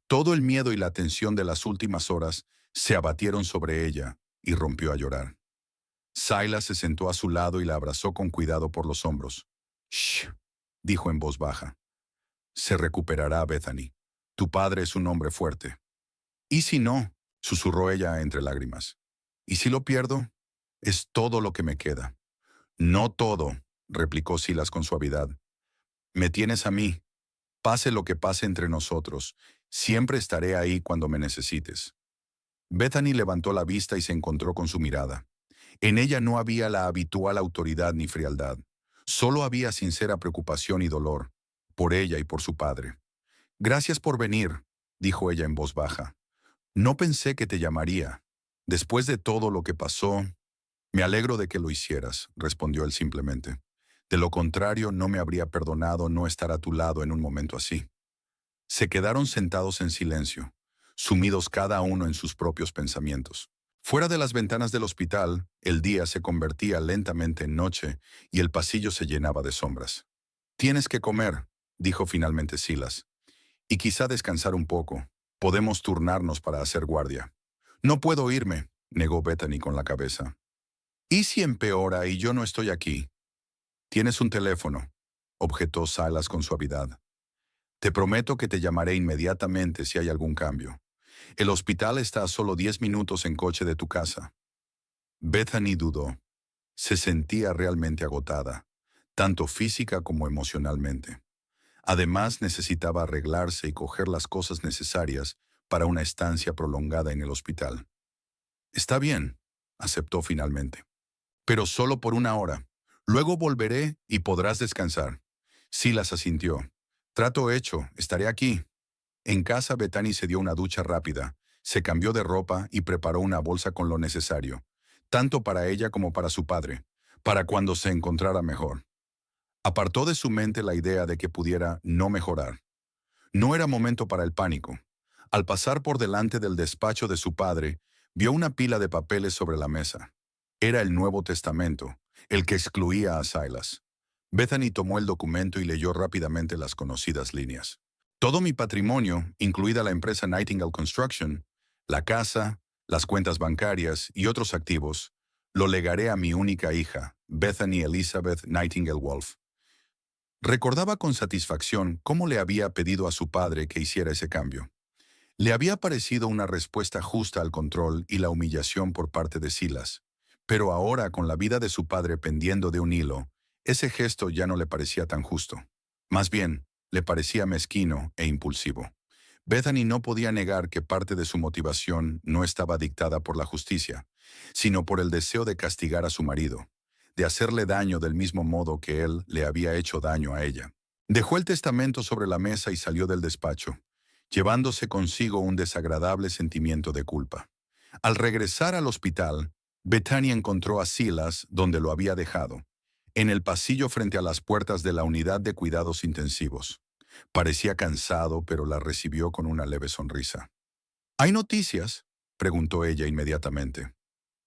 Todo el miedo y la tensión de las últimas horas se abatieron sobre ella y rompió a llorar. Silas se sentó a su lado y la abrazó con cuidado por los hombros. «Shh», dijo en voz baja. «Se recuperará, Bethany. Tu padre es un hombre fuerte». «¿Y si no?», susurró ella entre lágrimas. «¿Y si lo pierdo? Es todo lo que me queda». «No todo», replicó Silas con suavidad. «Me tienes a mí. Pase lo que pase entre nosotros, siempre estaré ahí cuando me necesites». Bethany levantó la vista y se encontró con su mirada. En ella no había la habitual autoridad ni frialdad. Solo había sincera preocupación y dolor, por ella y por su padre. «Gracias por venir», dijo ella en voz baja. «No pensé que te llamaría. Después de todo lo que pasó...». «Me alegro de que lo hicieras», respondió él simplemente. «De lo contrario, no me habría perdonado no estar a tu lado en un momento así». Se quedaron sentados en silencio, sumidos cada uno en sus propios pensamientos. Fuera de las ventanas del hospital, el día se convertía lentamente en noche y el pasillo se llenaba de sombras. «Tienes que comer», dijo finalmente Silas, «y quizá descansar un poco. Podemos turnarnos para hacer guardia». «No puedo irme», negó Bethany con la cabeza. ¿Y si empeora y yo no estoy aquí? Tienes un teléfono, objetó Silas con suavidad. Te prometo que te llamaré inmediatamente si hay algún cambio. El hospital está a solo 10 minutos en coche de tu casa. Bethany dudó. Se sentía realmente agotada, tanto física como emocionalmente. Además, necesitaba arreglarse y coger las cosas necesarias para una estancia prolongada en el hospital. Está bien, aceptó finalmente. Pero solo por una hora. Luego volveré y podrás descansar. Silas asintió. Trato hecho, estaré aquí. En casa, Bethany se dio una ducha rápida, se cambió de ropa y preparó una bolsa con lo necesario, tanto para ella como para su padre, para cuando se encontrara mejor. Apartó de su mente la idea de que pudiera no mejorar. No era momento para el pánico. Al pasar por delante del despacho de su padre, vio una pila de papeles sobre la mesa. Era el Nuevo Testamento, el que excluía a Silas. Bethany tomó el documento y leyó rápidamente las conocidas líneas. Todo mi patrimonio, incluida la empresa Nightingale Construction, la casa, las cuentas bancarias y otros activos, lo legaré a mi única hija, Bethany Elizabeth Nightingale Wolfe. Recordaba con satisfacción cómo le había pedido a su padre que hiciera ese cambio. Le había parecido una respuesta justa al control y la humillación por parte de Silas. Pero ahora, con la vida de su padre pendiendo de un hilo, ese gesto ya no le parecía tan justo. Más bien, le parecía mezquino e impulsivo. Bethany no podía negar que parte de su motivación no estaba dictada por la justicia, sino por el deseo de castigar a su marido, de hacerle daño del mismo modo que él le había hecho daño a ella. Dejó el testamento sobre la mesa y salió del despacho, llevándose consigo un desagradable sentimiento de culpa. Al regresar al hospital, Bethany encontró a Silas donde lo había dejado, en el pasillo frente a las puertas de la unidad de cuidados intensivos. Parecía cansado, pero la recibió con una leve sonrisa. ¿Hay noticias?, preguntó ella inmediatamente.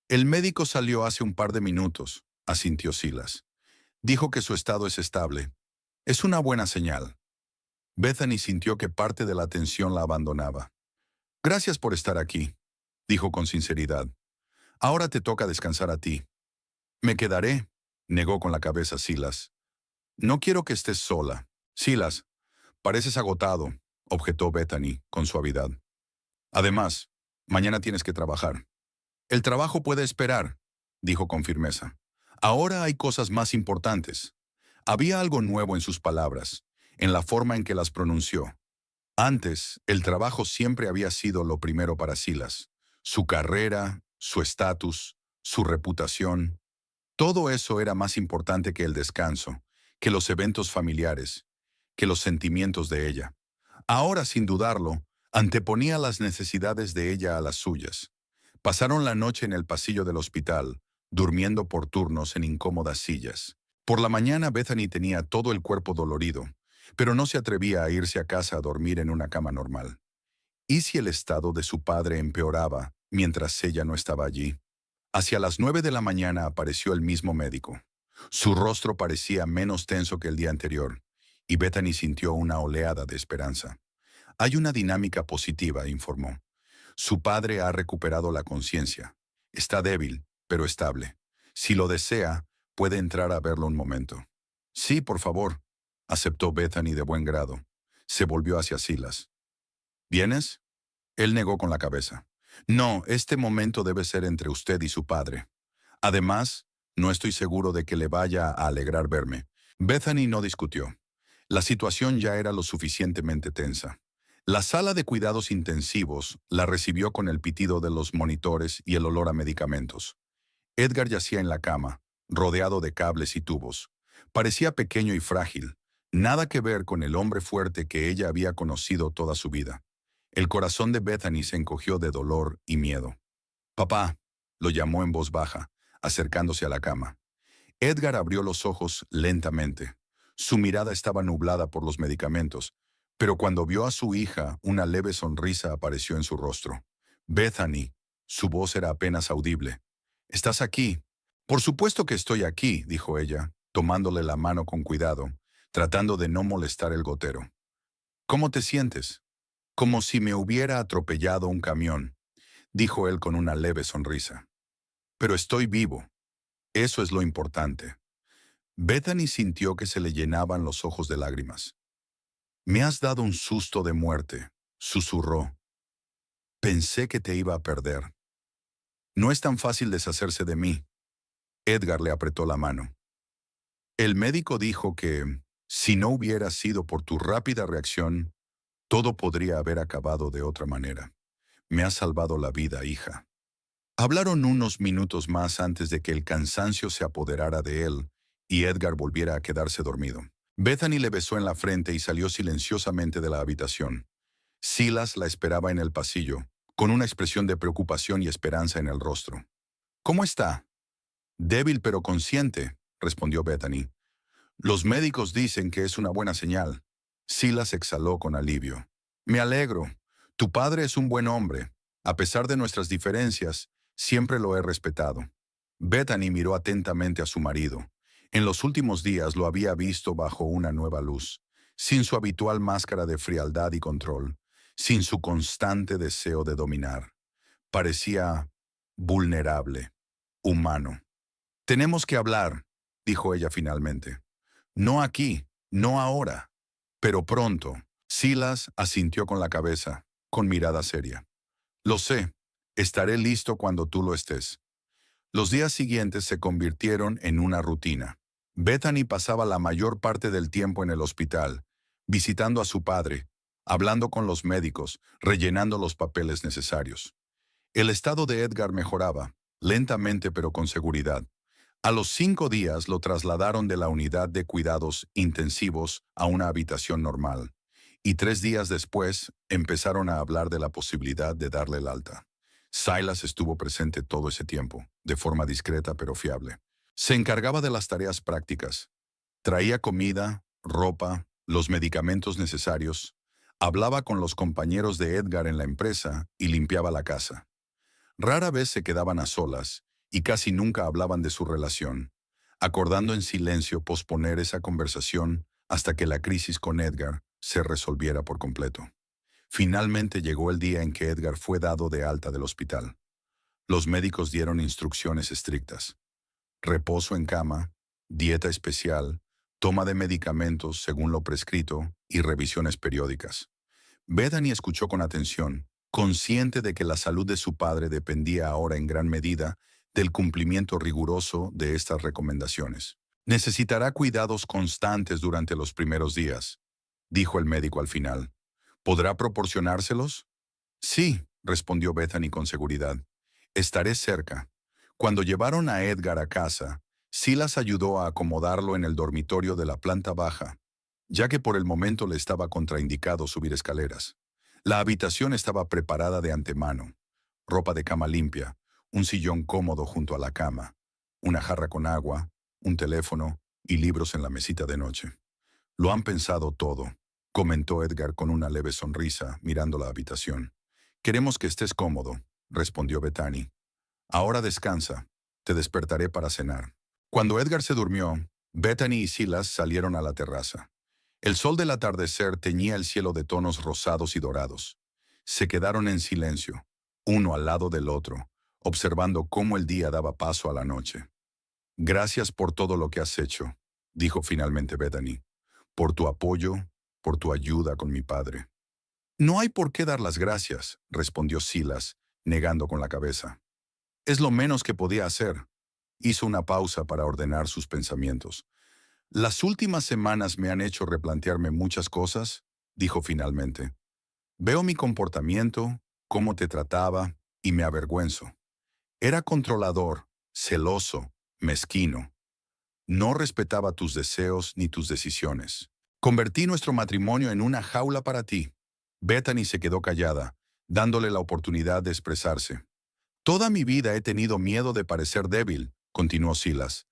El médico salió hace un par de minutos, asintió Silas. Dijo que su estado es estable. Es una buena señal. Bethany sintió que parte de la tensión la abandonaba. Gracias por estar aquí, dijo con sinceridad. Ahora te toca descansar a ti. Me quedaré, negó con la cabeza Silas. No quiero que estés sola. Silas, pareces agotado, objetó Bethany con suavidad. Además, mañana tienes que trabajar. El trabajo puede esperar, dijo con firmeza. Ahora hay cosas más importantes. Había algo nuevo en sus palabras, en la forma en que las pronunció. Antes, el trabajo siempre había sido lo primero para Silas. Su carrera, su estatus, su reputación. Todo eso era más importante que el descanso, que los eventos familiares, que los sentimientos de ella. Ahora, sin dudarlo, anteponía las necesidades de ella a las suyas. Pasaron la noche en el pasillo del hospital, durmiendo por turnos en incómodas sillas. Por la mañana Bethany tenía todo el cuerpo dolorido, pero no se atrevía a irse a casa a dormir en una cama normal. ¿Y si el estado de su padre empeoraba mientras ella no estaba allí? Hacia las 9 de la mañana apareció el mismo médico. Su rostro parecía menos tenso que el día anterior, y Bethany sintió una oleada de esperanza. Hay una dinámica positiva, informó. Su padre ha recuperado la conciencia. Está débil, pero estable. Si lo desea, puede entrar a verlo un momento. Sí, por favor, aceptó Bethany de buen grado. Se volvió hacia Silas. ¿Vienes? Él negó con la cabeza. No, este momento debe ser entre usted y su padre. Además, no estoy seguro de que le vaya a alegrar verme. Bethany no discutió. La situación ya era lo suficientemente tensa. La sala de cuidados intensivos la recibió con el pitido de los monitores y el olor a medicamentos. Edgar yacía en la cama, rodeado de cables y tubos. Parecía pequeño y frágil, nada que ver con el hombre fuerte que ella había conocido toda su vida. El corazón de Bethany se encogió de dolor y miedo. «Papá», lo llamó en voz baja, acercándose a la cama. Edgar abrió los ojos lentamente. Su mirada estaba nublada por los medicamentos, pero cuando vio a su hija, una leve sonrisa apareció en su rostro. «Bethany», su voz era apenas audible. «¿Estás aquí?» «Por supuesto que estoy aquí», dijo ella, tomándole la mano con cuidado, tratando de no molestar el gotero. «¿Cómo te sientes?» «Como si me hubiera atropellado un camión». dijo él con una leve sonrisa. Pero estoy vivo. Eso es lo importante. Bethany sintió que se le llenaban los ojos de lágrimas. Me has dado un susto de muerte, susurró. Pensé que te iba a perder. No es tan fácil deshacerse de mí. Edgar le apretó la mano. El médico dijo que, si no hubiera sido por tu rápida reacción, todo podría haber acabado de otra manera. Me has salvado la vida, hija. Hablaron unos minutos más antes de que el cansancio se apoderara de él y Edgar volviera a quedarse dormido. Bethany le besó en la frente y salió silenciosamente de la habitación. Silas la esperaba en el pasillo, con una expresión de preocupación y esperanza en el rostro. ¿Cómo está? Débil pero consciente, respondió Bethany. Los médicos dicen que es una buena señal. Silas exhaló con alivio. Me alegro. Tu padre es un buen hombre. A pesar de nuestras diferencias, siempre lo he respetado. Bethany miró atentamente a su marido. En los últimos días lo había visto bajo una nueva luz, sin su habitual máscara de frialdad y control, sin su constante deseo de dominar. Parecía vulnerable, humano. Tenemos que hablar, dijo ella finalmente. No aquí, no ahora, pero pronto. Silas asintió con la cabeza, con mirada seria. Lo sé, estaré listo cuando tú lo estés. Los días siguientes se convirtieron en una rutina. Bethany pasaba la mayor parte del tiempo en el hospital, visitando a su padre, hablando con los médicos, rellenando los papeles necesarios. El estado de Edgar mejoraba, lentamente pero con seguridad. A los 5 días lo trasladaron de la unidad de cuidados intensivos a una habitación normal, y 3 días después empezaron a hablar de la posibilidad de darle el alta. Silas estuvo presente todo ese tiempo, de forma discreta pero fiable. Se encargaba de las tareas prácticas. Traía comida, ropa, los medicamentos necesarios, hablaba con los compañeros de Edgar en la empresa y limpiaba la casa. Rara vez se quedaban a solas y casi nunca hablaban de su relación, acordando en silencio posponer esa conversación hasta que la crisis con Edgar se resolviera por completo. Finalmente llegó el día en que Edgar fue dado de alta del hospital. Los médicos dieron instrucciones estrictas. Reposo en cama, dieta especial, toma de medicamentos según lo prescrito y revisiones periódicas. Bethany escuchó con atención, consciente de que la salud de su padre dependía ahora en gran medida del cumplimiento riguroso de estas recomendaciones. Necesitará cuidados constantes durante los primeros días, dijo el médico al final. ¿Podrá proporcionárselos? Sí, respondió Bethany con seguridad. Estaré cerca. Cuando llevaron a Edgar a casa, Silas ayudó a acomodarlo en el dormitorio de la planta baja, ya que por el momento le estaba contraindicado subir escaleras. La habitación estaba preparada de antemano. Ropa de cama limpia, un sillón cómodo junto a la cama, una jarra con agua, un teléfono y libros en la mesita de noche. Lo han pensado todo, comentó Edgar con una leve sonrisa, mirando la habitación. Queremos que estés cómodo, respondió Bethany. Ahora descansa, te despertaré para cenar. Cuando Edgar se durmió, Bethany y Silas salieron a la terraza. El sol del atardecer teñía el cielo de tonos rosados y dorados. Se quedaron en silencio, uno al lado del otro, observando cómo el día daba paso a la noche. Gracias por todo lo que has hecho, dijo finalmente Bethany, por tu apoyo, por tu ayuda con mi padre. No hay por qué dar las gracias, respondió Silas, negando con la cabeza. Es lo menos que podía hacer. Hizo una pausa para ordenar sus pensamientos. Las últimas semanas me han hecho replantearme muchas cosas, dijo finalmente. Veo mi comportamiento, cómo te trataba, y me avergüenzo. Era controlador, celoso, mezquino. No respetaba tus deseos ni tus decisiones. Convertí nuestro matrimonio en una jaula para ti. Bethany se quedó callada, dándole la oportunidad de expresarse. Toda mi vida he tenido miedo de parecer débil, continuó Silas.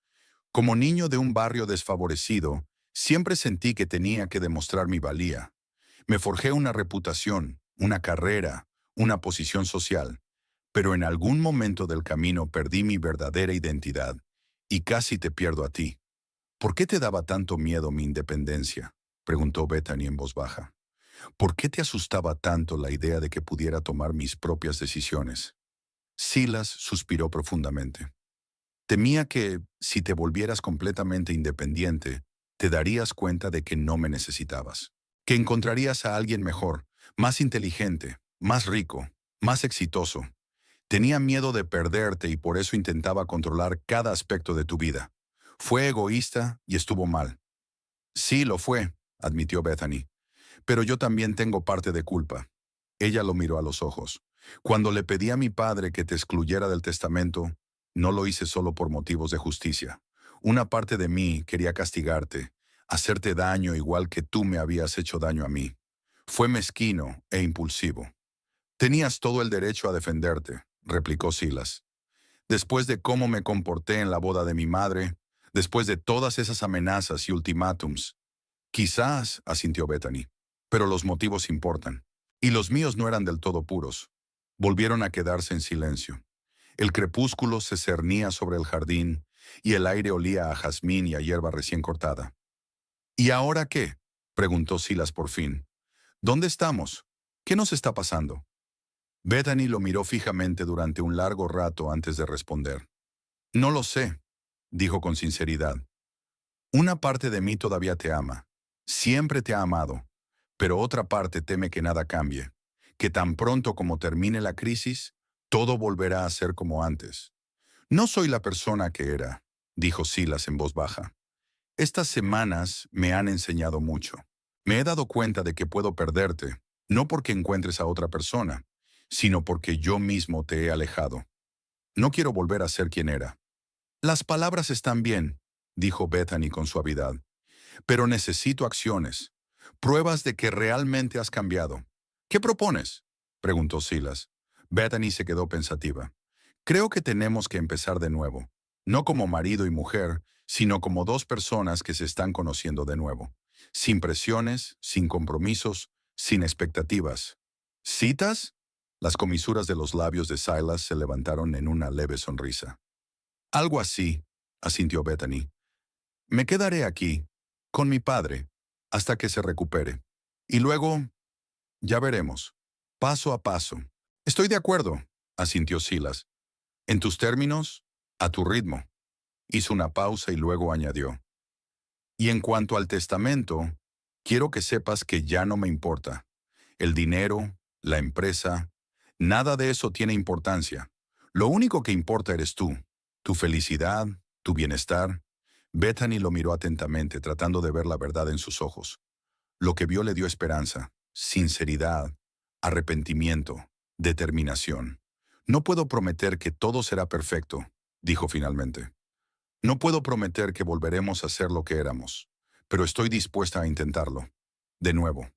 Como niño de un barrio desfavorecido, siempre sentí que tenía que demostrar mi valía. Me forjé una reputación, una carrera, una posición social, pero en algún momento del camino perdí mi verdadera identidad y casi te pierdo a ti. ¿Por qué te daba tanto miedo mi independencia?, preguntó Bethany en voz baja. ¿Por qué te asustaba tanto la idea de que pudiera tomar mis propias decisiones? Silas suspiró profundamente. Temía que, si te volvieras completamente independiente, te darías cuenta de que no me necesitabas. Que encontrarías a alguien mejor, más inteligente, más rico, más exitoso. Tenía miedo de perderte y por eso intentaba controlar cada aspecto de tu vida. Fue egoísta y estuvo mal. Sí, lo fue, admitió Bethany. Pero yo también tengo parte de culpa. Ella lo miró a los ojos. Cuando le pedí a mi padre que te excluyera del testamento, no lo hice solo por motivos de justicia. Una parte de mí quería castigarte, hacerte daño igual que tú me habías hecho daño a mí. Fue mezquino e impulsivo. Tenías todo el derecho a defenderte, replicó Silas. Después de cómo me comporté en la boda de mi madre, después de todas esas amenazas y ultimátums. Quizás, asintió Bethany, pero los motivos importan. Y los míos no eran del todo puros. Volvieron a quedarse en silencio. El crepúsculo se cernía sobre el jardín y el aire olía a jazmín y a hierba recién cortada. ¿Y ahora qué?, preguntó Silas por fin. ¿Dónde estamos? ¿Qué nos está pasando? Bethany lo miró fijamente durante un largo rato antes de responder. No lo sé, dijo con sinceridad. Una parte de mí todavía te ama. Siempre te ha amado. Pero otra parte teme que nada cambie. Que tan pronto como termine la crisis, todo volverá a ser como antes. No soy la persona que era, dijo Silas en voz baja. Estas semanas me han enseñado mucho. Me he dado cuenta de que puedo perderte, no porque encuentres a otra persona, sino porque yo mismo te he alejado. No quiero volver a ser quien era. Las palabras están bien, dijo Bethany con suavidad, pero necesito acciones, pruebas de que realmente has cambiado. ¿Qué propones?, preguntó Silas. Bethany se quedó pensativa. Creo que tenemos que empezar de nuevo, no como marido y mujer, sino como dos personas que se están conociendo de nuevo, sin presiones, sin compromisos, sin expectativas. ¿Citas? Las comisuras de los labios de Silas se levantaron en una leve sonrisa. Algo así, asintió Bethany. Me quedaré aquí, con mi padre, hasta que se recupere. Y luego, ya veremos, paso a paso. Estoy de acuerdo, asintió Silas. En tus términos, a tu ritmo. Hizo una pausa y luego añadió. Y en cuanto al testamento, quiero que sepas que ya no me importa. El dinero, la empresa, nada de eso tiene importancia. Lo único que importa eres tú, tu felicidad, tu bienestar. Bethany lo miró atentamente, tratando de ver la verdad en sus ojos. Lo que vio le dio esperanza, sinceridad, arrepentimiento, determinación. No puedo prometer que todo será perfecto, dijo finalmente. No puedo prometer que volveremos a ser lo que éramos, pero estoy dispuesta a intentarlo. De nuevo.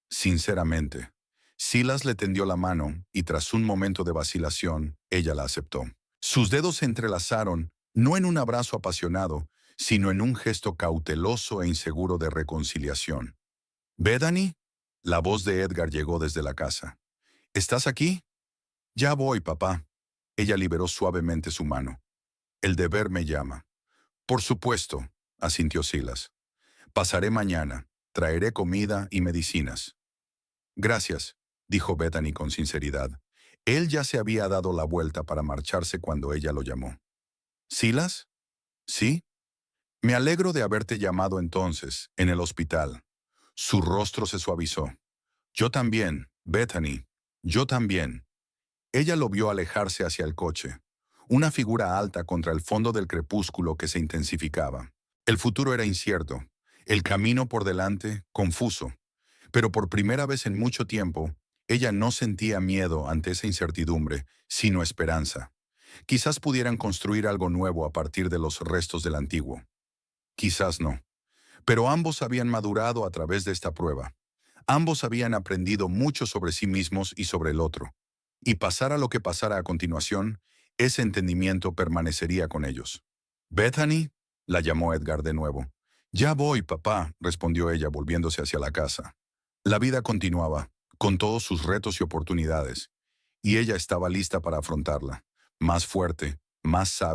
Sinceramente. Silas le tendió la mano y tras un momento de vacilación, ella la aceptó. Sus dedos se entrelazaron, no en un abrazo apasionado, sino en un gesto cauteloso e inseguro de reconciliación. «¿Bethany?» La voz de Edgar llegó desde la casa. «¿Estás aquí?» «Ya voy, papá». Ella liberó suavemente su mano. «El deber me llama». «Por supuesto», asintió Silas. «Pasaré mañana. Traeré comida y medicinas». «Gracias», dijo Bethany con sinceridad. Él ya se había dado la vuelta para marcharse cuando ella lo llamó. «¿Silas?» «Sí». «Me alegro de haberte llamado entonces, en el hospital». Su rostro se suavizó. «Yo también, Bethany. Yo también». Ella lo vio alejarse hacia el coche, una figura alta contra el fondo del crepúsculo que se intensificaba. El futuro era incierto, el camino por delante, confuso. Pero por primera vez en mucho tiempo, ella no sentía miedo ante esa incertidumbre, sino esperanza. Quizás pudieran construir algo nuevo a partir de los restos del antiguo. Quizás no. Pero ambos habían madurado a través de esta prueba. Ambos habían aprendido mucho sobre sí mismos y sobre el otro. Y pasara lo que pasara a continuación, ese entendimiento permanecería con ellos. «Bethany», la llamó Edgar de nuevo. «Ya voy, papá», respondió ella volviéndose hacia la casa. La vida continuaba, con todos sus retos y oportunidades, y ella estaba lista para afrontarla, más fuerte, más sabia.